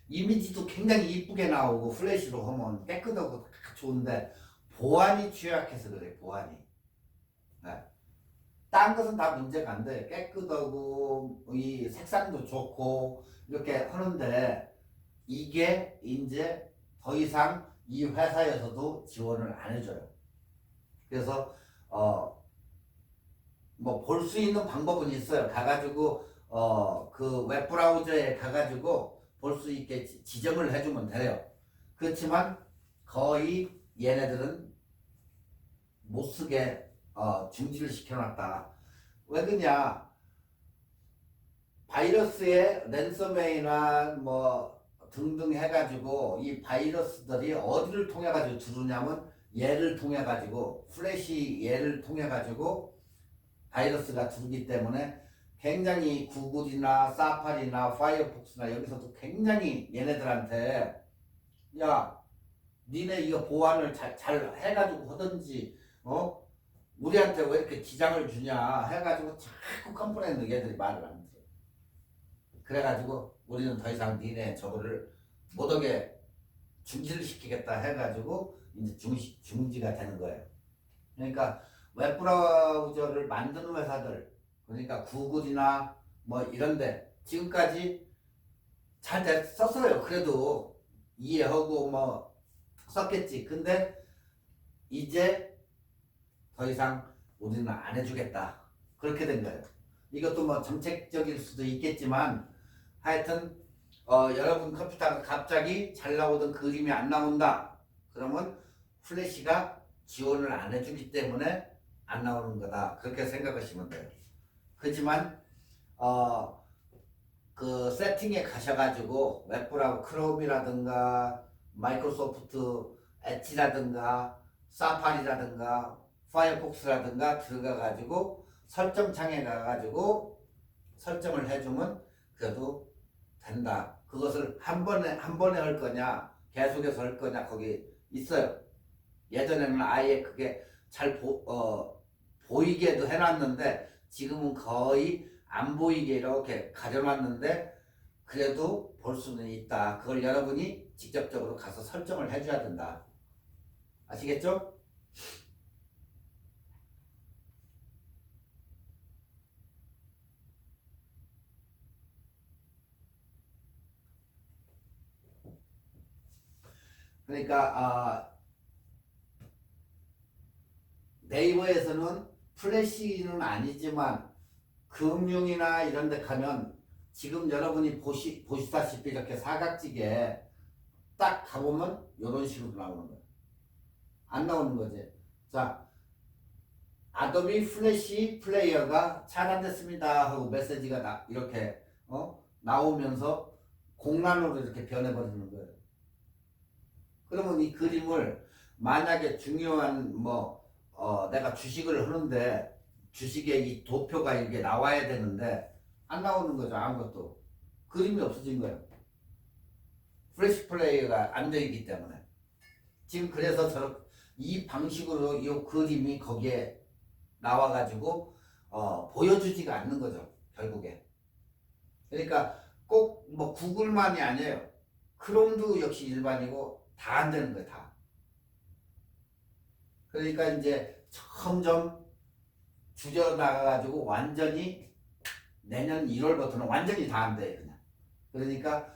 이미지도 굉장히 이쁘게 나오고 플래시로 하면 깨끗하고 다 좋은데 보안이 취약해서 그래. 보안이. 네. 딴 것은 다 문제가 안 돼. 깨끗하고 이 색상도 좋고 이렇게 하는데 이게 이제 더 이상 이 회사에서도 지원을 안 해줘요. 그래서 뭐 볼 수 있는 방법은 있어요. 가가지고 그 웹브라우저에 가가지고 볼 수 있게 지정을 해주면 돼요. 그렇지만 거의 얘네들은 못 쓰게 중지를 시켜놨다. 왜 그러냐? 바이러스의 랜섬웨어나 뭐 등등 해가지고 이 바이러스들이 어디를 통해 가지고 들어오냐면 얘를 통해 가지고 플래시 얘를 통해 가지고 바이러스가 들어오기 때문에 굉장히 구글이나 사파리나 파이어폭스나 여기서도 굉장히 얘네들한테 야 니네 이거 보안을 잘 해가지고 하든지 우리한테 왜 이렇게 지장을 주냐 해가지고 자꾸 컴플레인을 얘들이 말을 안 들어. 그래가지고 우리는 더 이상 니네 저거를 못하게 중지를 시키겠다 해가지고 이제 중지가 되는 거예요. 그러니까 웹브라우저를 만드는 회사들, 그러니까 구글이나 뭐 이런데 지금까지 잘 썼어요. 그래도 이해하고 뭐 썼겠지. 근데 이제 더 이상 우리는 안 해주겠다. 그렇게 된 거예요. 이것도 뭐 정책적일 수도 있겠지만 하여튼 여러분 컴퓨터가 갑자기 잘 나오던 그림이 안 나온다. 그러면 플래시가 지원을 안 해주기 때문에 안 나오는 거다. 그렇게 생각하시면 돼요. 그렇지만 그 세팅에 가셔가지고 웹브라우저 크롬이라든가 마이크로소프트 엣지라든가 사파리라든가 파이어폭스라든가 들어가가지고 설정창에 가가지고 설정을 해주면 그래도 된다. 그것을 한 번에 할 거냐 계속해서 할 거냐 거기 있어요. 예전에는 아예 그게 잘 보이게도 해놨는데 지금은 거의 안 보이게 이렇게 가려놨는데 그래도 볼 수는 있다. 그걸 여러분이 직접적으로 가서 설정을 해줘야 된다. 아시겠죠? 그러니까 네이버에서는 플래시는 아니지만 금융이나 이런 데 가면 지금 여러분이 보시다시피 이렇게 사각지게 딱 가보면 이런 식으로 나오는 거예요. 안 나오는 거지. 자, 아도비 플래시 플레이어가 차단됐습니다 하고 메시지가 이렇게 나오면서 공란으로 이렇게 변해버리는 거예요. 그러면 이 그림을 만약에 중요한 내가 주식을 하는데 주식에 이 도표가 이렇게 나와야 되는데 안 나오는 거죠. 아무것도. 그림이 없어진 거예요. 플래시 플레이어가 안 되어 있기 때문에. 지금 그래서 이 방식으로 이 그림이 거기에 나와가지고 보여주지가 않는 거죠. 결국에. 그러니까 꼭 뭐 구글만이 아니에요. 크롬도 역시 일반이고 다 안 되는 거예요. 다. 그러니까 이제 점점 줄여나가가지고 완전히 내년 1월부터는 완전히 다 안 돼요. 그냥. 그러니까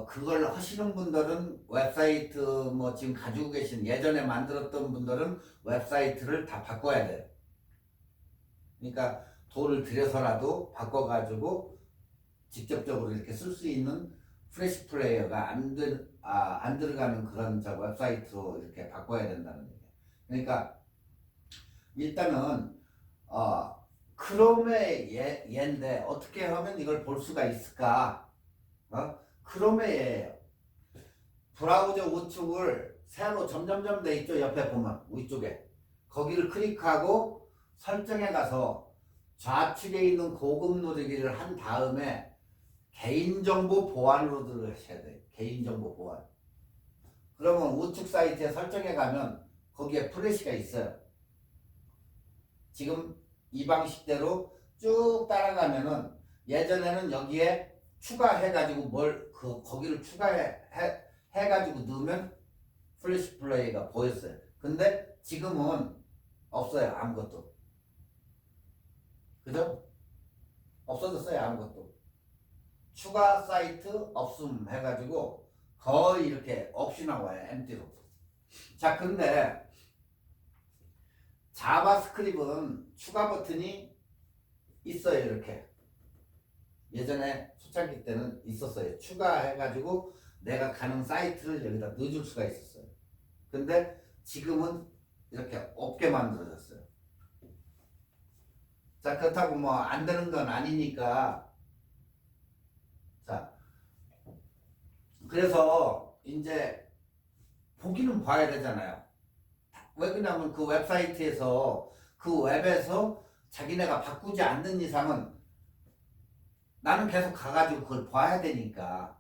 그걸 하시는 분들은 웹사이트 뭐 지금 가지고 계신 예전에 만들었던 분들은 웹사이트를 다 바꿔야 돼요. 그러니까 돈을 들여서라도 바꿔가지고 직접적으로 이렇게 쓸 수 있는 플래시 플레이어가 안 들어가는 그런 웹사이트로 이렇게 바꿔야 된다는 얘기예요. 그러니까 일단은 크롬의 얘인데 어떻게 하면 이걸 볼 수가 있을까? 크롬의 얘예요. 브라우저 우측을 세로 점점점 돼 있죠. 옆에 보면 위쪽에 거기를 클릭하고 설정에 가서 좌측에 있는 고급 누르기를 한 다음에 개인정보 보안으로 들어가셔야 돼요. 개인정보 보안. 그러면 우측 사이트에 설정에 가면 거기에 플래시가 있어요. 지금 이 방식대로 쭉 따라가면은 예전에는 여기에 추가해가지고 거기를 해가지고 넣으면 플래시 플레이가 보였어요. 근데 지금은 없어요. 아무것도. 그죠? 없어졌어요. 아무것도. 추가 사이트 없음 해가지고 거의 이렇게 없이 나와요. 엠티로. 자, 근데 자바스크립트는 추가 버튼이 있어요. 이렇게. 예전에 초창기 때는 있었어요. 추가해가지고 내가 가는 사이트를 여기다 넣어줄 수가 있었어요. 근데 지금은 이렇게 없게 만들어졌어요. 자, 그렇다고 뭐 안 되는 건 아니니까. 자, 그래서 이제 보기는 봐야 되잖아요. 왜 그러냐면 그 웹사이트에서 그 웹에서 자기네가 바꾸지 않는 이상은 나는 계속 가가지고 그걸 봐야 되니까.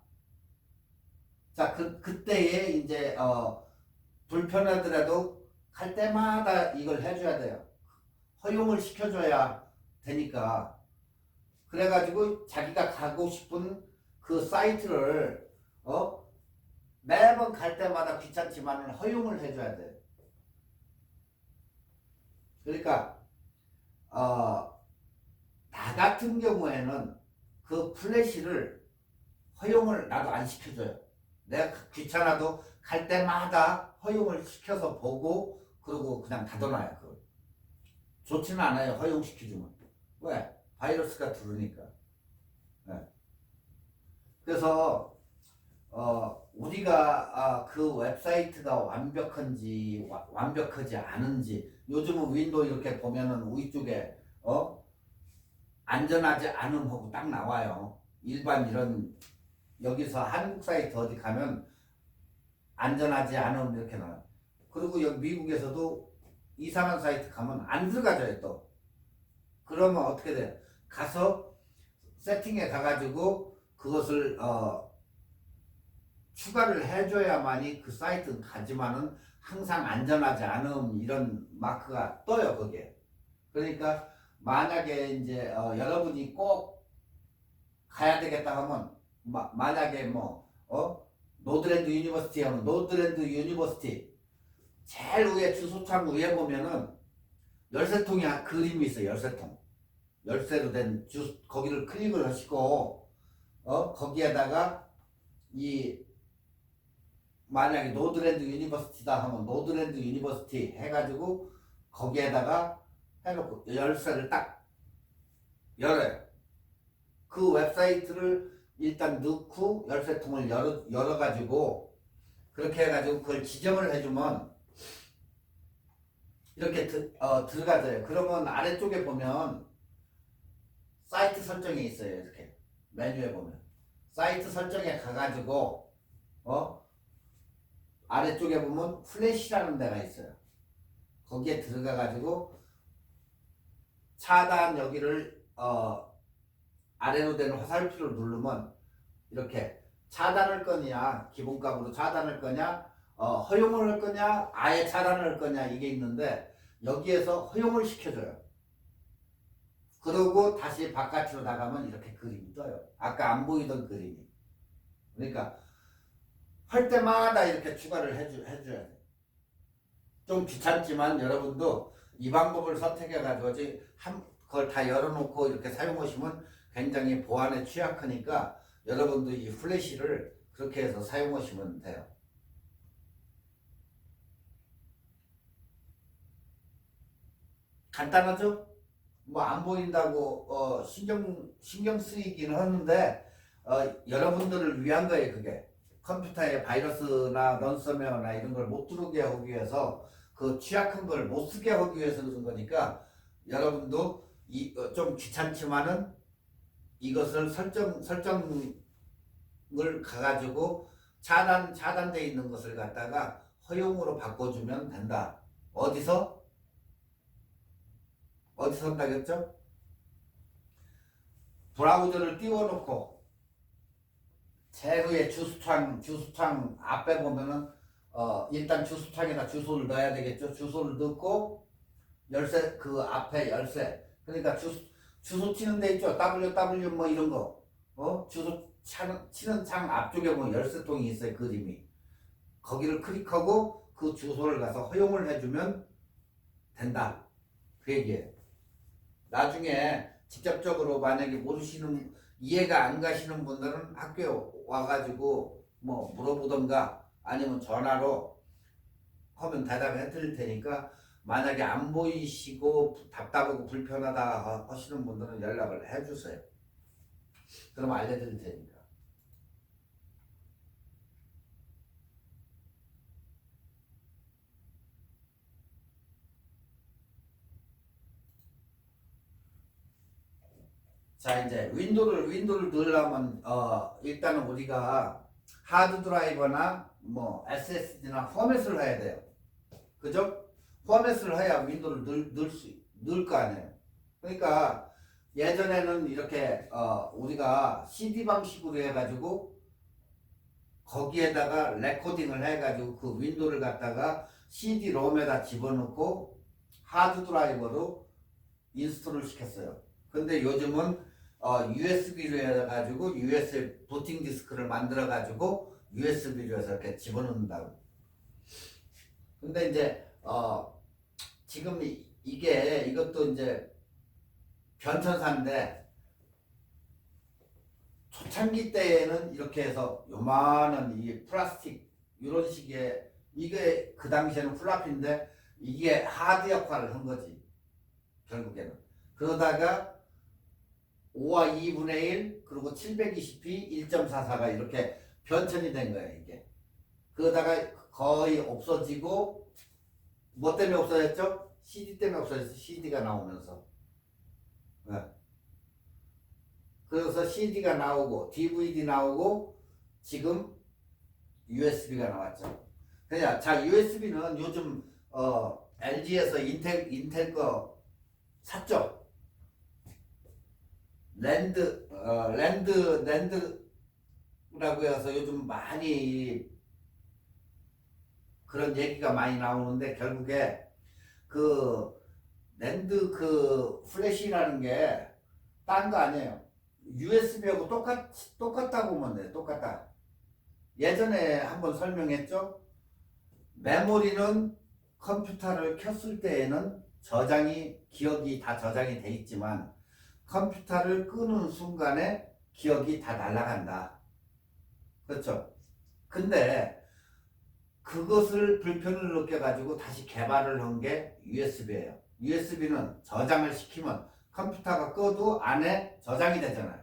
자, 그때에 이제, 불편하더라도 갈 때마다 이걸 해줘야 돼요. 허용을 시켜줘야 되니까. 그래가지고 자기가 가고 싶은 그 사이트를, 매번 갈 때마다 귀찮지만 허용을 해줘야 돼. 그러니까, 나 같은 경우에는 그 플래시를 허용을 나도 안 시켜줘요. 내가 귀찮아도 갈 때마다 허용을 시켜서 보고 그러고 그냥 닫아놔요. 그걸. 좋지는 않아요. 허용시켜주면. 왜? 바이러스가 들으니까. 네. 그래서 우리가 그 웹사이트가 완벽한지 완벽하지 않은지 요즘은 윈도우 이렇게 보면은 위쪽에 안전하지 않음하고 딱 나와요. 일반 이런 여기서 한국 사이트 어디 가면 안전하지 않음 이렇게 나와요. 그리고 여기 미국에서도 이상한 사이트 가면 안 들어가져요 또. 그러면 어떻게 돼요? 가서 세팅에 가가지고 그것을 추가를 해줘야만이 그 사이트는 가지만은 항상 안전하지 않음 이런 마크가 떠요 거기에. 그러니까 만약에 이제 여러분이 꼭 가야 되겠다 하면 만약에 노드랜드 유니버시티 하면 노드랜드 유니버시티 제일 위에 주소창 위에 보면은 열쇠통이 그림이 있어요. 열쇠통. 열쇠로 된 거기를 클릭을 하시고 거기에다가 만약에 노드랜드 유니버시티다 하면 노드랜드 유니버시티 해가지고 거기에다가 해놓고 열쇠를 딱 열어요. 그 웹사이트를 일단 넣고 열쇠통을 열어가지고 그렇게 해가지고 그걸 지정을 해주면 이렇게 들어가져요. 그러면 아래쪽에 보면 사이트 설정이 있어요. 이렇게 메뉴에 보면 사이트 설정에 가가지고 아래쪽에 보면 플래시라는 데가 있어요. 거기에 들어가가지고 차단 여기를 아래로 된 화살표를 누르면 이렇게 차단할 거냐 기본값으로 차단할 거냐 허용을 할 거냐 아예 차단을 할 거냐 이게 있는데 여기에서 허용을 시켜줘요. 그러고 다시 바깥으로 나가면 이렇게 그림이 떠요. 아까 안 보이던 그림이. 그러니까 할 때마다 이렇게 추가를 해줘야 돼. 좀 귀찮지만 여러분도 이 방법을 선택해가지고 그걸 다 열어놓고 이렇게 사용하시면 굉장히 보안에 취약하니까 여러분도 이 플래시를 그렇게 해서 사용하시면 돼요. 간단하죠? 안 보인다고 신경 쓰이긴 하는데 여러분들을 위한 거예요. 그게 컴퓨터에 바이러스나 런서웨어나 이런 걸 못 들어오게 하기 위해서 그 취약한 걸 못 쓰게 하기 위해서 그런 거니까 여러분도 좀 귀찮지만은 이것을 설정을 가가지고 차단되어 있는 것을 갖다가 허용으로 바꿔주면 된다. 어디서 한다겠죠? 브라우저를 띄워놓고 제일 위에 주소창 앞에 보면은 일단 주소창에다 주소를 넣어야 되겠죠. 주소를 넣고 열쇠 그 앞에 열쇠 그러니까 주소 치는 데 있죠. ww 뭐 이런 거 주소 치는 창 앞쪽에 보면 열쇠통이 있어요. 그림이 거기를 클릭하고 그 주소를 가서 허용을 해주면 된다. 그 얘기예요. 나중에 직접적으로 만약에 모르시는 이해가 안 가시는 분들은 학교에 와가지고 물어보던가 아니면 전화로 하면 대답해 드릴 테니까 만약에 안 보이시고 답답하고 불편하다 하시는 분들은 연락을 해주세요. 그럼 알려드릴 테니까. 자 이제 윈도우를 넣으려면 일단은 우리가 하드 드라이버나 SSD나 포맷을 해야 돼요. 그죠? 포맷을 해야 윈도우를 넣을 거 아니에요. 그러니까 예전에는 이렇게 우리가 CD 방식으로 해가지고 거기에다가 레코딩을 해가지고 그 윈도우를 갖다가 CD-롬에다 집어넣고 하드 드라이버로 인스톨을 시켰어요. 근데 요즘은 USB로 해가지고 USB 부팅 디스크를 만들어가지고 USB로 해서 이렇게 집어넣는다고. 근데 이제 지금 이것도 이제 변천사인데 초창기 때에는 이렇게 해서 요만한 이 플라스틱 이런 식의 이게 그 당시에는 플라피인데 이게 하드 역할을 한 거지 결국에는. 그러다가 5와 2분의 1 그리고 720p 1.44가 이렇게 변천이 된 거예요 이게. 그러다가 거의 없어지고 뭐 때문에 없어졌죠? CD 때문에 없어졌어. CD가 나오면서. 네. 그래서 CD가 나오고 DVD 나오고 지금 USB가 나왔죠. 그냥 자 USB는 요즘 LG에서 인텔 거 샀죠. 랜드라고 해서 요즘 많이 그런 얘기가 많이 나오는데 결국에 그 랜드 그 플래시라는 게 딴 거 아니에요. USB하고 똑같다고 보면 돼. 똑같다. 예전에 한번 설명했죠. 메모리는 컴퓨터를 켰을 때에는 기억이 다 저장이 돼 있지만 컴퓨터를 끄는 순간에 기억이 다 날아간다. 그렇죠? 근데 그것을 불편을 느껴가지고 다시 개발을 한 게 USB예요. USB는 저장을 시키면 컴퓨터가 꺼도 안에 저장이 되잖아요.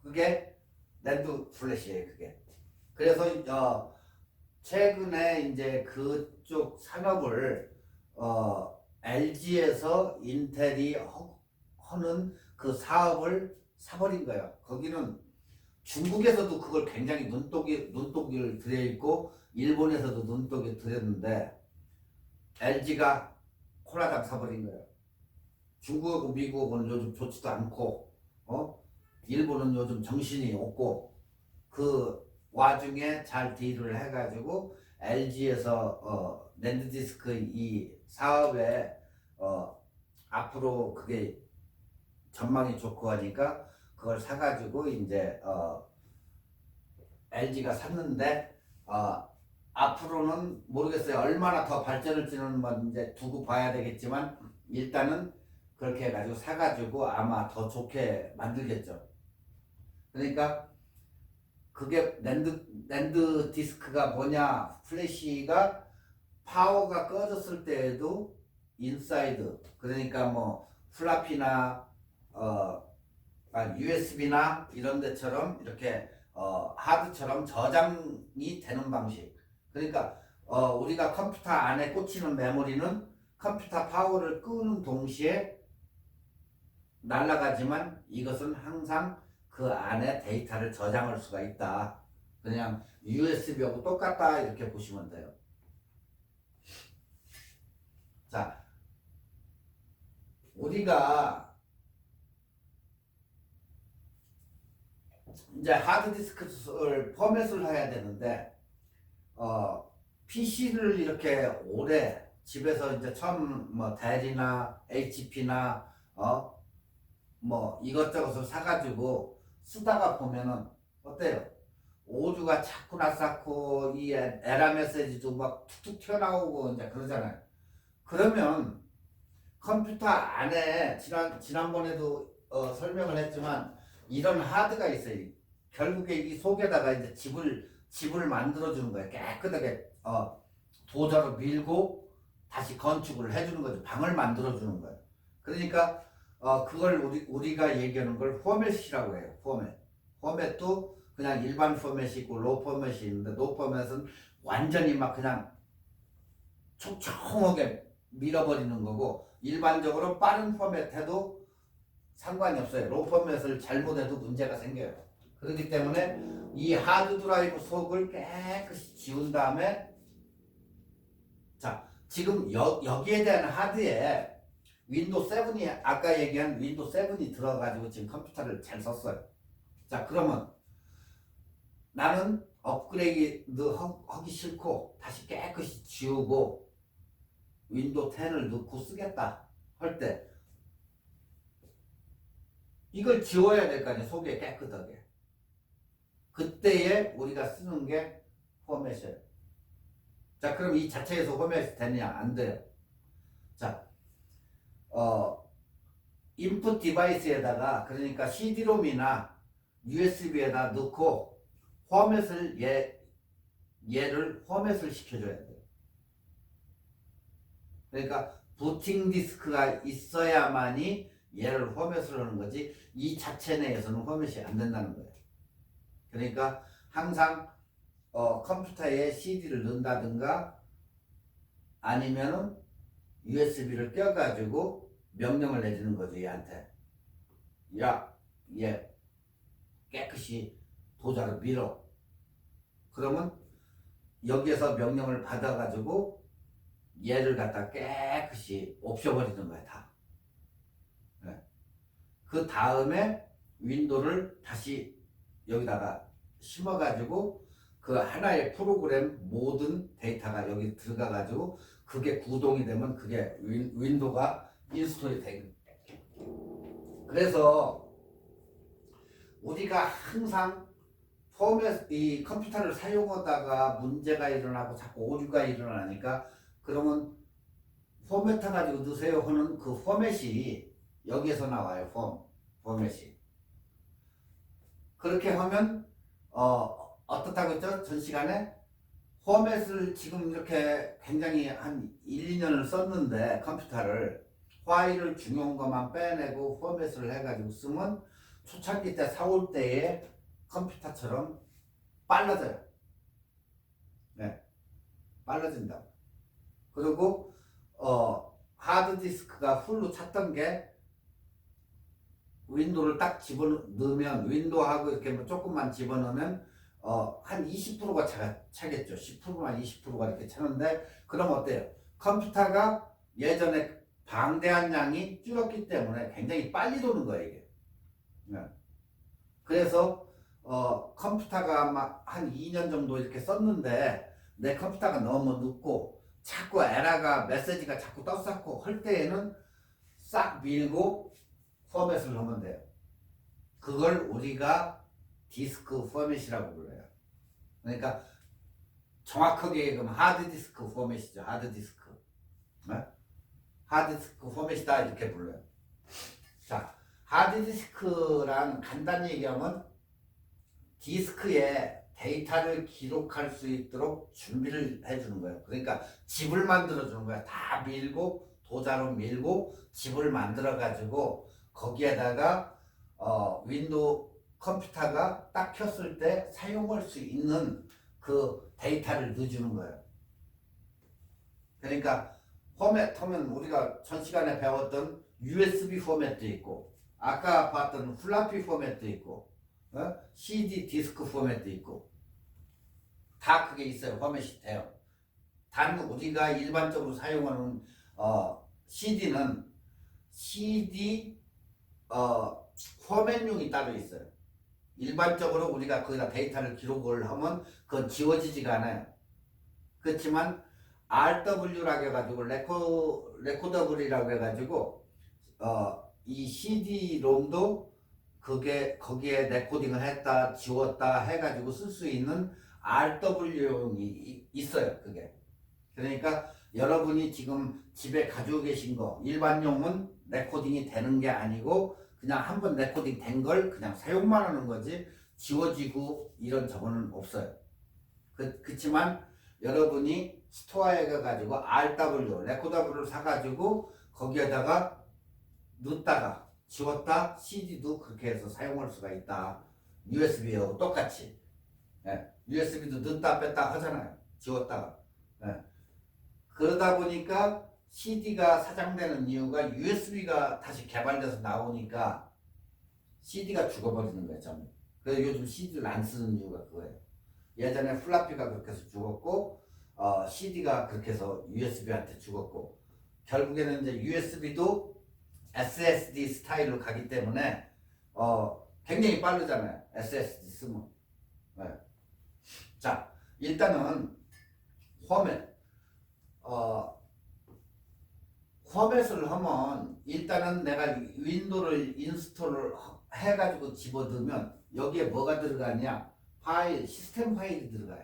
그게 랜드 플래시예요, 그게. 그래서 최근에 이제 그쪽 산업을 LG에서 인텔이 하는 그 사업을 사버린 거예요. 거기는 중국에서도 그걸 굉장히 눈독을 들여있고 일본에서도 눈독이 들였는데 LG가 콜라당 사버린 거예요. 중국하고 미국은 요즘 좋지도 않고 일본은 요즘 정신이 없고 그 와중에 잘 딜을 해가지고 LG에서 랜드디스크 이 사업에 앞으로 그게 전망이 좋고 하니까 그걸 사가지고 이제 LG가 샀는데 앞으로는 모르겠어요. 얼마나 더 발전할지는 뭐 이제 두고 봐야 되겠지만 일단은 그렇게 해가지고 사가지고 아마 더 좋게 만들겠죠. 그러니까 그게 랜드 디스크가 뭐냐? 플래시가 파워가 꺼졌을 때에도 인사이드 그러니까 뭐 플라피나 USB나 이런 데처럼 이렇게 하드처럼 저장이 되는 방식. 그러니까 우리가 컴퓨터 안에 꽂히는 메모리는 컴퓨터 파워를 끄는 동시에 날아가지만 이것은 항상 그 안에 데이터를 저장할 수가 있다. 그냥 USB하고 똑같다 이렇게 보시면 돼요. 자, 우리가 이제 하드디스크를 포맷을 해야 되는데 PC를 이렇게 오래 집에서 이제 처음 뭐 델이나 HP나 뭐 이것저것을 사가지고 쓰다가 보면은 어때요? 오류가 자꾸나 쌓고 이 에러 메시지도 막 툭툭 튀어나오고 이제 그러잖아요. 그러면 컴퓨터 안에 지난번에도 설명을 했지만 이런 하드가 있어요. 결국에 이 속에다가 이제 집을 만들어 주는 거예요. 깨끗하게 도자로 밀고 다시 건축을 해주는 거죠. 방을 만들어 주는 거예요. 그러니까 그걸 우리가 얘기하는 걸 포맷이라고 해요. 포맷도 그냥 일반 포맷이 있고 로 포맷이 있는데 로 포맷은 완전히 막 그냥 촘촘하게 밀어버리는 거고 일반적으로 빠른 포맷 해도 상관이 없어요. 로 포맷을 잘못해도 문제가 생겨요. 그렇기 때문에 이 하드 드라이브 속을 깨끗이 지운 다음에 자 지금 여기에 대한 하드에 윈도우 7이 아까 얘기한 윈도우 7이 들어가지고 지금 컴퓨터를 잘 썼어요. 자, 그러면 나는 업그레이드 하기 싫고 다시 깨끗이 지우고 윈도우 10을 넣고 쓰겠다 할 때 이걸 지워야 될 거 아니에요. 속에 깨끗하게. 그때에 우리가 쓰는 게 포맷이에요. 자, 그럼 이 자체에서 포맷이 되느냐? 안 돼요. 자, 인풋 디바이스에다가 그러니까 CD롬이나 USB에다 넣고 포맷을 얘를 포맷을 시켜줘야 돼요. 그러니까 부팅 디스크가 있어야만이 얘를 포맷을 하는 거지 이 자체 내에서는 포맷이 안 된다는 거예요. 그러니까 항상 컴퓨터에 CD를 넣는다든가 아니면은 USB를 껴가지고 명령을 내주는 거죠. 얘한테. 야, 얘 깨끗이 도자로 밀어. 그러면 여기에서 명령을 받아가지고 얘를 갖다 깨끗이 없애버리는 거야, 다. 네. 그 다음에 윈도우를 다시 여기다가 심어가지고 그 하나의 프로그램 모든 데이터가 여기 들어가가지고 그게 구동이 되면 그게 윈도우가 인스톨이 되는. 그래서 우리가 항상 포맷 이 컴퓨터를 사용하다가 문제가 일어나고 자꾸 오류가 일어나니까 그러면 포맷해 가지고 넣으세요 하는 그 포맷이 여기에서 나와요. 포맷이. 그렇게 하면 어떻다고 했죠? 전 시간에 포맷을 지금 이렇게 굉장히 한 1, 2년을 썼는데 컴퓨터를 파일을 중요한 것만 빼내고 포맷을 해가지고 쓰면 초창기 때 사올 때의 컴퓨터처럼 빨라져요. 네, 빨라진다. 그리고 하드디스크가 풀로 찼던 게 윈도우를 딱 집어넣으면 윈도우하고 이렇게 뭐 조금만 집어넣으면 한 20%가 차겠죠. 10%만 20%가 이렇게 차는데 그럼 어때요? 컴퓨터가 예전에 방대한 양이 줄었기 때문에 굉장히 빨리 도는 거예요, 이게. 네. 그래서 컴퓨터가 막 한 2년 정도 이렇게 썼는데 내 컴퓨터가 너무 늦고 자꾸 에러가 메시지가 자꾸 떴었고 할 때에는 싹 밀고 포맷을 하면 돼요. 그걸 우리가 디스크 포맷이라고 불러요. 그러니까 정확하게 얘기하면 하드디스크 포맷이죠. 하드디스크. 네? 하드디스크 포맷이다 이렇게 불러요. 자, 하드디스크란 간단히 얘기하면 디스크에 데이터를 기록할 수 있도록 준비를 해주는 거예요. 그러니까 집을 만들어주는 거야. 다 밀고 도자로 밀고 집을 만들어 가지고 거기에다가 윈도우 컴퓨터가 딱 켰을 때 사용할 수 있는 그 데이터를 넣어주는 거예요. 그러니까 포맷하면 우리가 전 시간에 배웠던 USB 포맷도 있고 아까 봤던 플라피 포맷도 있고 CD 디스크 포맷도 있고 다 그게 있어요. 포맷이 돼요. 단 우리가 일반적으로 사용하는 CD는 CD 포맷용이 따로 있어요. 일반적으로 우리가 거기다 데이터를 기록을 하면 그건 지워지지가 않아요. 그렇지만 RW라고 해가지고 레코더블이라고 해가지고 이 CD-롬도 그게 거기에 레코딩을 했다 지웠다 해가지고 쓸 수 있는 RW용이 있어요. 그게. 그러니까 여러분이 지금 집에 가지고 계신 거 일반용은 레코딩이 되는 게 아니고 그냥 한번 레코딩 된 걸 그냥 사용만 하는 거지 지워지고 이런 저거는 없어요. 그렇지만 여러분이 스토어에 가가지고 RW, 레코더블을 사가지고 거기에다가 넣다가 지웠다 CD도 그렇게 해서 사용할 수가 있다. USB하고 똑같이. USB도 넣다 뺐다 하잖아요. 지웠다가. 그러다 보니까 CD가 사장되는 이유가 USB가 다시 개발돼서 나오니까 CD가 죽어버리는 거예요. 전부. 그래서 요즘 CD를 안 쓰는 이유가 그거예요. 예전에 플라피가 그렇게 해서 죽었고 CD가 그렇게 해서 USB한테 죽었고 결국에는 이제 USB도 SSD 스타일로 가기 때문에 굉장히 빠르잖아요. SSD 쓰면. 네. 자, 일단은 포맷을 하면 일단은 내가 윈도우를 인스톨을 해가지고 집어넣으면 여기에 뭐가 들어가냐? 파일, 시스템 파일이 들어가요.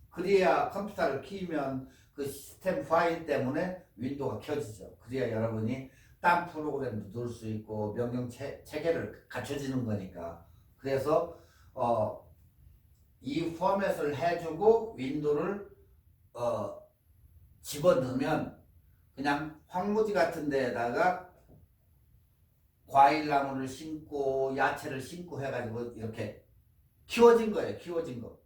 그래야 컴퓨터를 키우면 그 시스템 파일 때문에 윈도우가 켜지죠. 그래야 여러분이 딴 프로그램도 넣을 수 있고 명령 체계를 갖춰지는 거니까. 그래서 이 포맷을 해주고 윈도우를 집어넣으면 그냥 황무지 같은 데에다가 과일나무를 심고 야채를 심고 해가지고 이렇게 키워진 거예요. 키워진 거.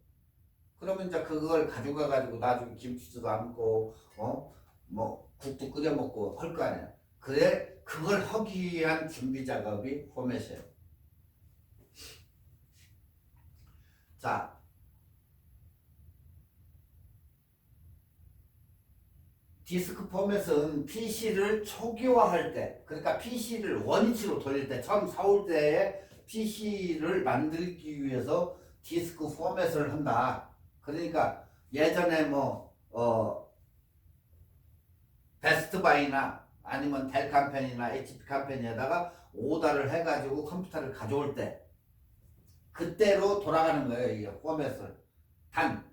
그러면 이제 그걸 가져가 가지고 나중에 김치도 담고 뭐 국도 끓여 먹고 할 거 아니야. 그래 그걸 하기 위한 준비 작업이 포맷이에요. 자, 디스크 포맷은 PC를 초기화할 때, 그러니까 PC를 원위치로 돌릴 때, 처음 사올 때에 PC를 만들기 위해서 디스크 포맷을 한다. 그러니까 예전에 베스트바이나 아니면 델 컴퍼니나 HP 컴퍼니에다가 오더를 해가지고 컴퓨터를 가져올 때 그때로 돌아가는 거예요. 이 포맷을. 단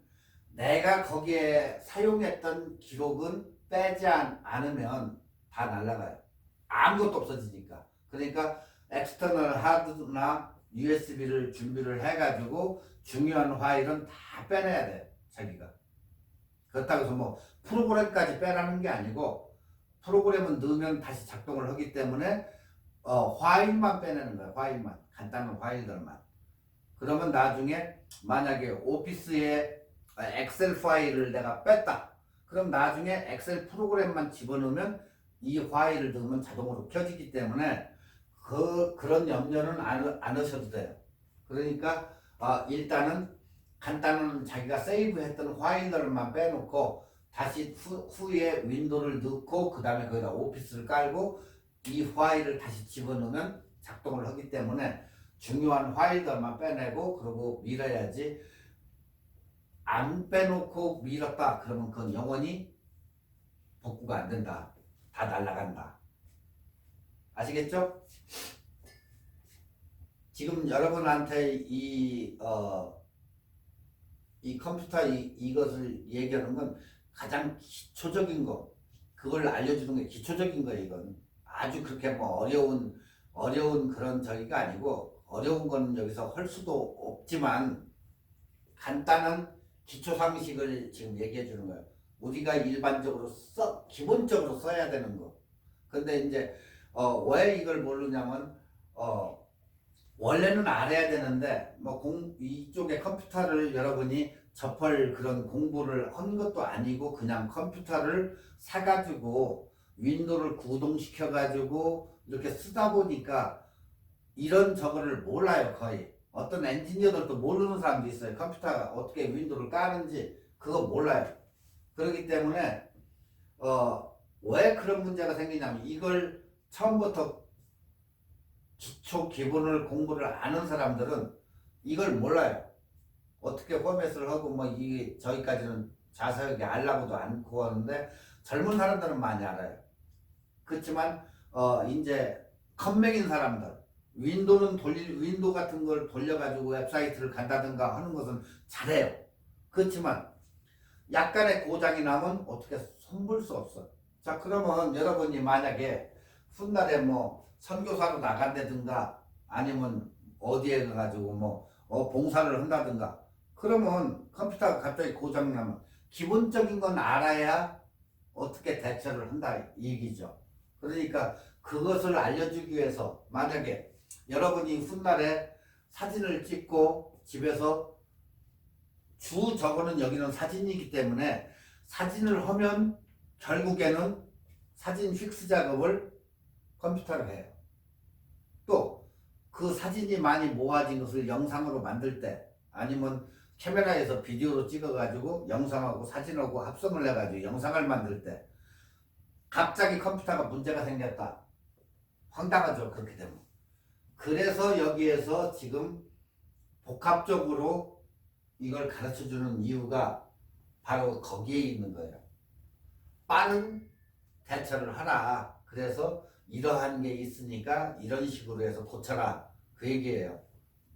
내가 거기에 사용했던 기록은 빼지 않으면 다 날아가요. 아무것도 없어지니까. 그러니까 엑스터널 하드나 USB를 준비를 해가지고 중요한 파일은 다 빼내야 돼요. 자기가. 그렇다고 해서 뭐 프로그램까지 빼라는 게 아니고 프로그램은 넣으면 다시 작동을 하기 때문에 파일만 빼내는 거예요. 파일만. 간단한 파일들만. 그러면 나중에 만약에 오피스에 엑셀 파일을 내가 뺐다. 그럼 나중에 엑셀 프로그램만 집어넣으면 이 파일을 넣으면 자동으로 켜지기 때문에 그런 염려는 안 하셔도 돼요. 그러니까 일단은 간단한 자기가 세이브했던 파일들만 빼놓고 다시 후에 윈도우를 넣고 그 다음에 거기다 오피스를 깔고 이 파일을 다시 집어넣으면 작동을 하기 때문에 중요한 파일들만 빼내고 그러고 밀어야지. 안 빼놓고 밀었다 그러면 그건 영원히 복구가 안 된다. 다 날아간다. 아시겠죠? 지금 여러분한테 이 컴퓨터 이것을 얘기하는 건 가장 기초적인 거, 그걸 알려주는 게 기초적인 거예요. 이건 아주 그렇게 뭐 어려운 그런 저기가 아니고, 어려운 거는 여기서 할 수도 없지만 간단한 기초 상식을 지금 얘기해 주는 거예요. 우리가 일반적으로 기본적으로 써야 되는 거. 근데 이제 왜 이걸 모르냐면 원래는 알아야 되는데 이쪽에 컴퓨터를 여러분이 접할 그런 공부를 한 것도 아니고 그냥 컴퓨터를 사가지고 윈도우를 구동시켜가지고 이렇게 쓰다 보니까 이런 저거를 몰라요. 거의 어떤 엔지니어들도 모르는 사람도 있어요. 컴퓨터가 어떻게 윈도우를 까는지 그거 몰라요. 그렇기 때문에 왜 그런 문제가 생기냐면 이걸 처음부터 기본을 공부를 아는 사람들은 이걸 몰라요. 어떻게 포맷을 하고 이게 저기까지는 자세하게 알라고도 않고 하는데 젊은 사람들은 많이 알아요. 그렇지만 이제 컴맹인 사람들 윈도우 같은 걸 돌려가지고 웹사이트를 간다든가 하는 것은 잘해요. 그렇지만 약간의 고장이 나면 어떻게 손볼 수 없어. 자, 그러면 여러분이 만약에 훗날에 선교사로 나간다든가 아니면 어디에 가가지고 봉사를 한다든가 그러면 컴퓨터가 갑자기 고장 나면 기본적인 건 알아야 어떻게 대처를 한다 이 얘기죠. 그러니까 그것을 알려주기 위해서 만약에 여러분이 훗날에 사진을 찍고 집에서 저거는 여기는 사진이기 때문에 사진을 하면 결국에는 사진 픽스 작업을 컴퓨터로 해요. 또 그 사진이 많이 모아진 것을 영상으로 만들 때 아니면 카메라에서 비디오로 찍어가지고 영상하고 사진하고 합성을 해가지고 영상을 만들 때 갑자기 컴퓨터가 문제가 생겼다. 황당하죠, 그렇게 되면. 그래서 여기에서 지금 복합적으로 이걸 가르쳐 주는 이유가 바로 거기에 있는 거예요. 빠른 대처를 하라. 그래서 이러한 게 있으니까 이런 식으로 해서 고쳐라. 그 얘기예요.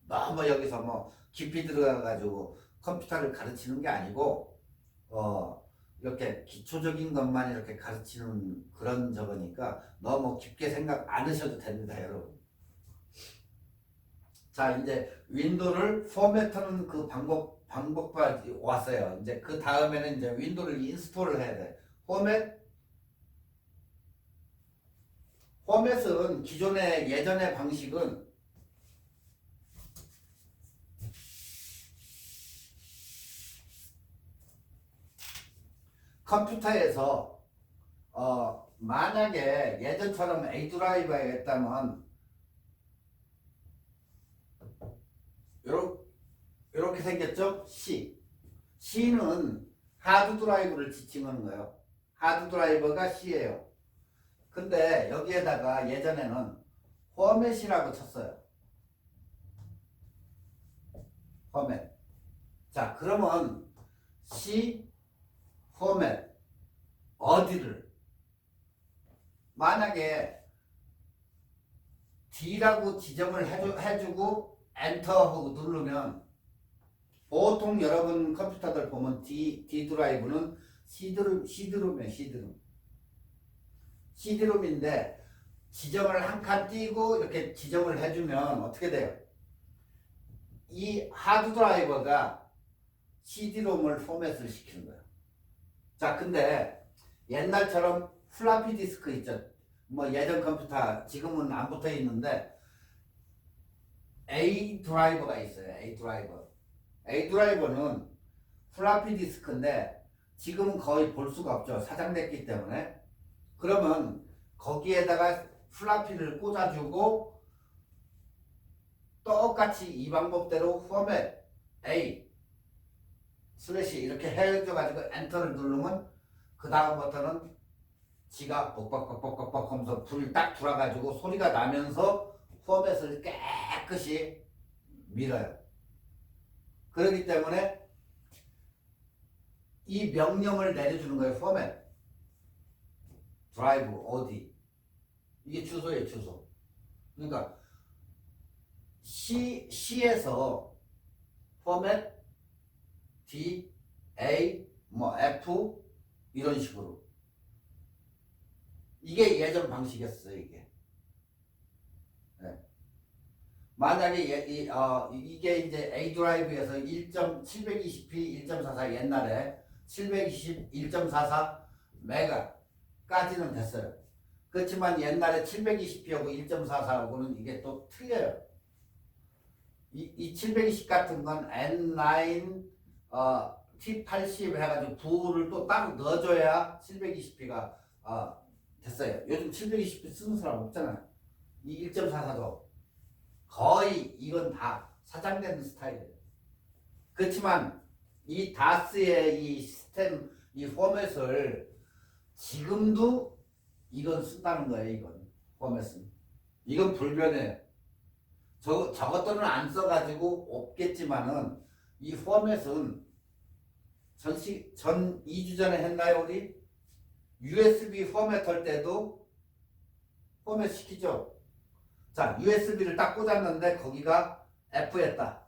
너무 여기서 뭐 깊이 들어가 가지고 컴퓨터를 가르치는 게 아니고 이렇게 기초적인 것만 이렇게 가르치는 그런 저거니까 너무 깊게 생각 안 하셔도 됩니다, 여러분. 자, 이제 윈도우를 포맷하는 그 방법까지 왔어요. 이제 그 다음에는 이제 윈도우를 인스톨을 해야 돼. 포맷은 기존의 예전의 방식은 컴퓨터에서 만약에 예전처럼 A 드라이브가 있다면 이렇게 생겼죠? C는 하드 드라이브를 지칭하는 거예요. 하드 드라이버가 C예요. 근데 여기에다가 예전에는 포맷이라고 쳤어요. 포맷. 자, 그러면 C 포맷 어디를 만약에 D라고 지정을 해주고 엔터하고 누르면 보통 여러분 컴퓨터들 보면 D 드라이브는 CD롬인데 지정을 한 칸 띄고 이렇게 지정을 해주면 어떻게 돼요? 이 하드 드라이버가 CD롬을 포맷을 시키는 거예요. 자, 근데 옛날처럼 플라피 디스크 있죠. 뭐 예전 컴퓨터 지금은 안 붙어 있는데 A 드라이버가 있어요. A 드라이버는 플라피 디스크인데 지금은 거의 볼 수가 없죠. 사장됐기 때문에. 그러면 거기에다가 플라피를 꽂아주고 똑같이 이 방법대로 포맷 A 슬래시 이렇게 해줘가지고 엔터를 누르면 그 다음부터는 지가 뻑뻑뻑뻑뻑 하면서 불이 딱 들어가지고 소리가 나면서 포맷을 깨끗이 밀어요. 그렇기 때문에 이 명령을 내려주는 거예요. 포맷 드라이브 어디 이게 주소예요. 주소. 그러니까 C에서 포맷 D, A, 뭐 F 이런 식으로 이게 예전 방식이었어요. 이게 네. 만약에 이게 이제 A 드라이브에서 1.720p 1.44 옛날에 720 1.44 메가까지는 됐어요. 그렇지만 옛날에 720p하고 1.44하고는 이게 또 틀려요. 이 720 같은 건 N9 T80 해가지고 부를 또 따로 넣어줘야 720p가 됐어요. 요즘 720p 쓰는 사람 없잖아요. 이 1.44도 거의 이건 다 사장되는 스타일이에요. 그렇지만 이 다스의 이 시스템 이 포맷을 지금도 이건 쓴다는 거예요. 이건 포맷은 이건 불변해요. 저것들은 안 써가지고 없겠지만은 이 포맷은 전 2주 전에 했나요 우리? USB 포맷 할 때도 포맷 시키죠. 자, USB를 딱 꽂았는데 거기가 F였다.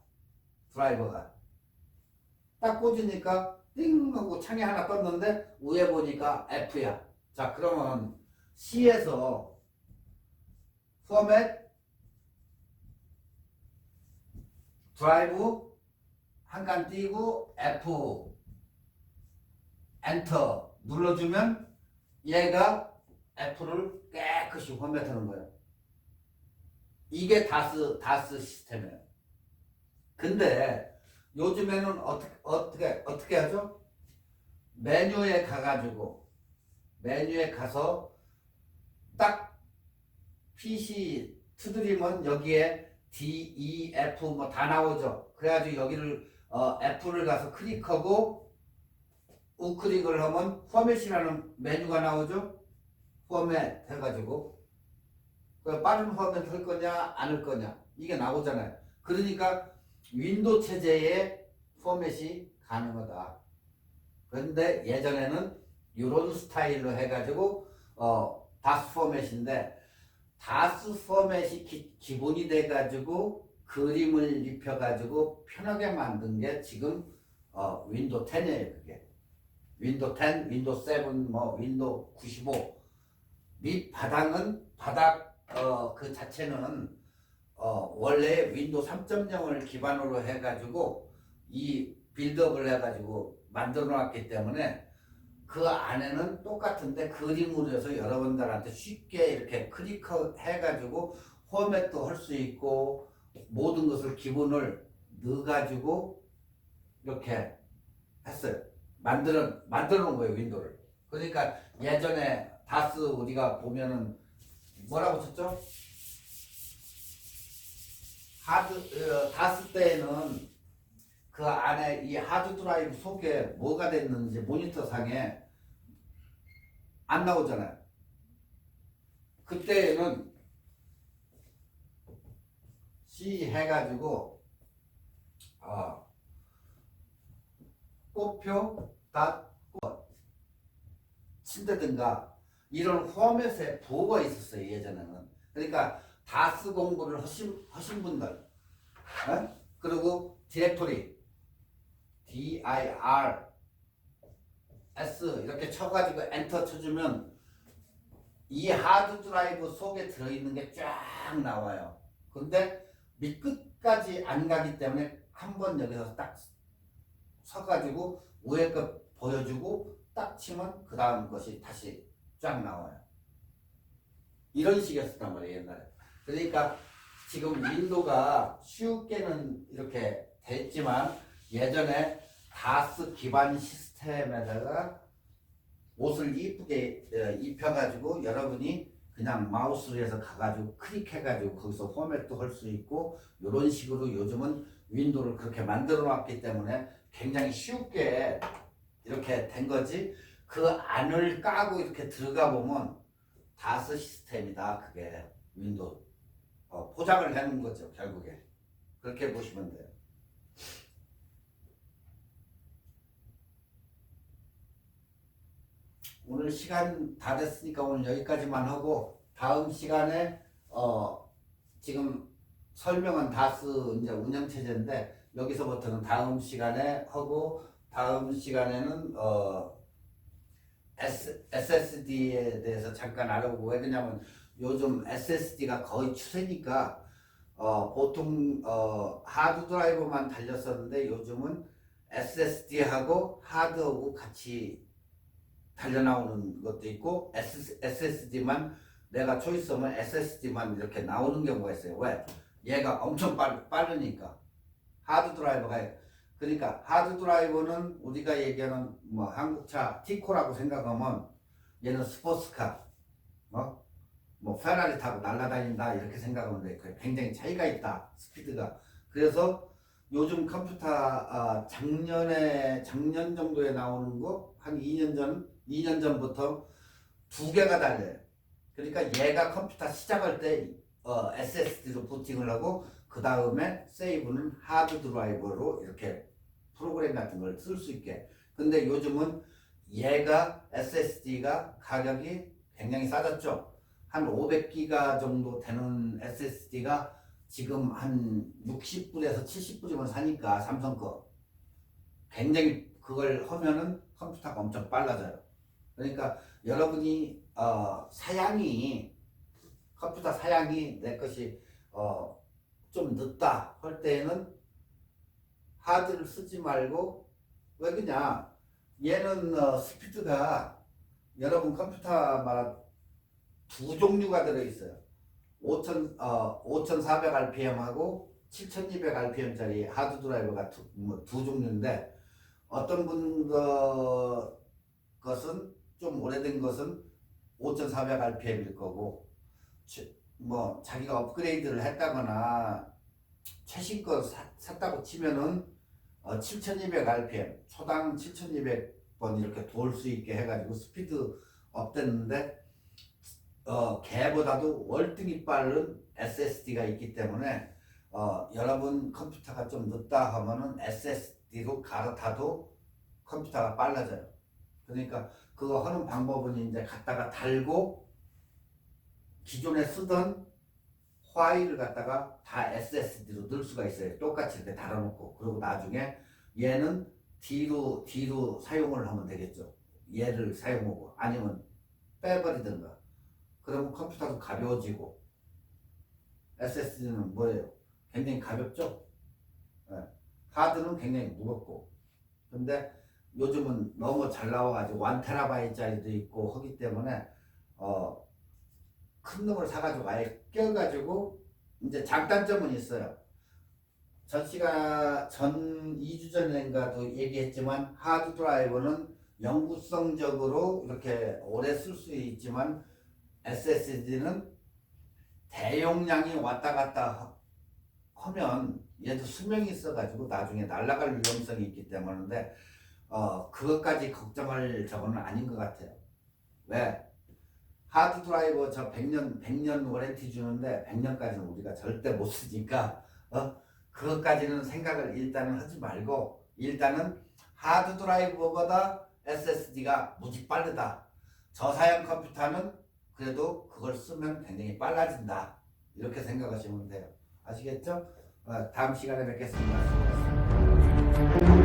드라이버가. 딱 꽂으니까 띵 하고 창이 하나 떴는데 위에 보니까 F야. 자, 그러면 C에서 포맷 드라이브 한 칸 띄고 F 엔터 눌러주면 얘가 F를 깨끗이 포맷하는 거예요. 이게 다스 시스템이에요. 근데 요즘에는 어떻게 하죠? 메뉴에 가서 딱 PC 투드리면 여기에 D, E, F 뭐 다 나오죠. 그래가지고 여기를 F를 가서 클릭하고 우클릭을 하면 포맷이라는 메뉴가 나오죠. 포맷 해가지고 그 빠른 포맷 할 거냐 안 할 거냐 이게 나오잖아요. 그러니까 윈도우 체제의 포맷이 가능하다. 그런데 예전에는 이런 스타일로 해가지고 다스 포맷인데 다스 포맷이 기본이 돼가지고 그림을 입혀가지고 편하게 만든 게 지금 윈도우 10이에요. 그게 윈도우 10, 윈도우 7, 뭐 윈도우 95 밑바닥은 바닥 그 자체는 원래 윈도우 3.0을 기반으로 해가지고 이 빌드업을 해가지고 만들어 놨기 때문에 그 안에는 똑같은데 그림으로 해서 여러분들한테 쉽게 이렇게 클릭해가지고 포맷도 할 수 있고 모든 것을 기본을 넣어가지고 이렇게 했어요. 만들어 놓은 거예요, 윈도우를. 그러니까 예전에 다스 우리가 보면은 뭐라고 쳤죠? 다스 때에는 그 안에 이 하드 드라이브 속에 뭐가 됐는지 모니터 상에 안 나오잖아요. 그때는 C 해가지고 꽃표 친다든가 이런 포맷에 부호가 있었어요. 예전에는. 그러니까 다스 공부를 하신 분들 그리고 디렉토리 dir s 이렇게 쳐가지고 엔터 쳐주면 이 하드 드라이브 속에 들어있는 게 쫙 나와요. 근데 밑끝까지 안 가기 때문에 한번 여기서 딱 서가지고 위에 거 보여주고 딱 치면 그 다음 것이 다시 쫙 나와요. 이런 식이었단 말이에요, 옛날에. 그러니까 지금 윈도우가 쉽게는 이렇게 됐지만 예전에 다스 기반 시스템에다가 옷을 이쁘게 입혀가지고 여러분이 그냥 마우스로 해서 가가지고 클릭해가지고 거기서 포맷도 할 수 있고 이런 식으로 요즘은 윈도우를 그렇게 만들어 놨기 때문에 굉장히 쉽게 이렇게 된 거지. 그 안을 까고 이렇게 들어가 보면 다스 시스템이다. 그게 윈도우 포장을 해놓은 거죠. 결국에 그렇게 보시면 돼요. 오늘 시간 다 됐으니까 오늘 여기까지만 하고 다음 시간에 지금 설명은 다스 이제 운영체제인데 여기서부터는 다음 시간에 하고 다음 시간에는 SSD에 대해서 잠깐 알아보고 왜 그러냐면 요즘 SSD가 거의 추세니까 보통 하드 드라이브만 달렸었는데 요즘은 SSD하고 하드하고 같이 달려나오는 것도 있고 SSD만 내가 초이스하면 SSD만 이렇게 나오는 경우가 있어요. 왜? 얘가 엄청 빠르니까 하드 드라이버가 그러니까 하드 드라이버는 우리가 얘기하는 뭐 한국차 티코라고 생각하면 얘는 스포츠카 뭐 페라리 타고 날아다닌다 이렇게 생각하면 돼. 굉장히 차이가 있다 스피드가. 그래서 요즘 컴퓨터 작년 정도에 나오는 거 한 2년 전부터 두 개가 달려요. 그러니까 얘가 컴퓨터 시작할 때 SSD로 부팅을 하고 그 다음에 세이브는 하드 드라이버로 이렇게 프로그램 같은 걸 쓸 수 있게. 근데 요즘은 얘가 SSD가 가격이 굉장히 싸졌죠. 한 500기가 정도 되는 SSD가 지금 한 60불에서 70불이면 사니까 삼성 거 굉장히 그걸 하면은 컴퓨터가 엄청 빨라져요. 그러니까 여러분이 컴퓨터 사양이 내 것이 좀 늦다 할 때에는 하드를 쓰지 말고 왜 그냐 얘는 스피드가 여러분 컴퓨터마다 두 종류가 들어있어요. 5400rpm하고 7200rpm짜리 하드 드라이버가 두 종류인데 어떤 분 것은 좀 오래된 것은 5400rpm일 거고 뭐 자기가 업그레이드를 했다거나 최신 거 샀다고 치면은 7200rpm 초당 7200번 이렇게 돌 수 있게 해가지고 스피드 업 됐는데 걔보다도 월등히 빠른 SSD가 있기 때문에 여러분 컴퓨터가 좀 늦다 하면은 SSD로 갈아타도 컴퓨터가 빨라져요. 그러니까 그거 하는 방법은 이제 갖다가 달고 기존에 쓰던 파일을 갖다가 다 SSD로 넣을 수가 있어요. 똑같이 이렇게 달아놓고. 그리고 나중에 얘는 D로 사용을 하면 되겠죠. 얘를 사용하고 아니면 빼버리든가. 그러면 컴퓨터도 가벼워지고. SSD는 뭐예요? 굉장히 가볍죠? 네. 하드는 굉장히 무겁고. 근데 요즘은 너무 잘 나와가지고 1TB짜리도 있고 하기 때문에 큰 놈을 사가지고 아예 껴가지고 이제 장단점은 있어요. 전 2주 전인가도 얘기했지만 하드 드라이브는 영구성적으로 이렇게 오래 쓸 수 있지만 SSD는 대용량이 왔다 갔다 하면 얘도 수명이 있어가지고 나중에 날아갈 위험성이 있기 때문에 그것까지 걱정할 저거는 아닌 것 같아요. 왜? 하드 드라이버 저 100년 워런티 주는데 100년까지는 우리가 절대 못 쓰니까 그것까지는 생각을 일단은 하지 말고 일단은 하드 드라이버보다 SSD가 무지 빠르다. 저사양 컴퓨터는 그래도 그걸 쓰면 굉장히 빨라진다. 이렇게 생각하시면 돼요. 아시겠죠? 다음 시간에 뵙겠습니다. 수고하셨습니다.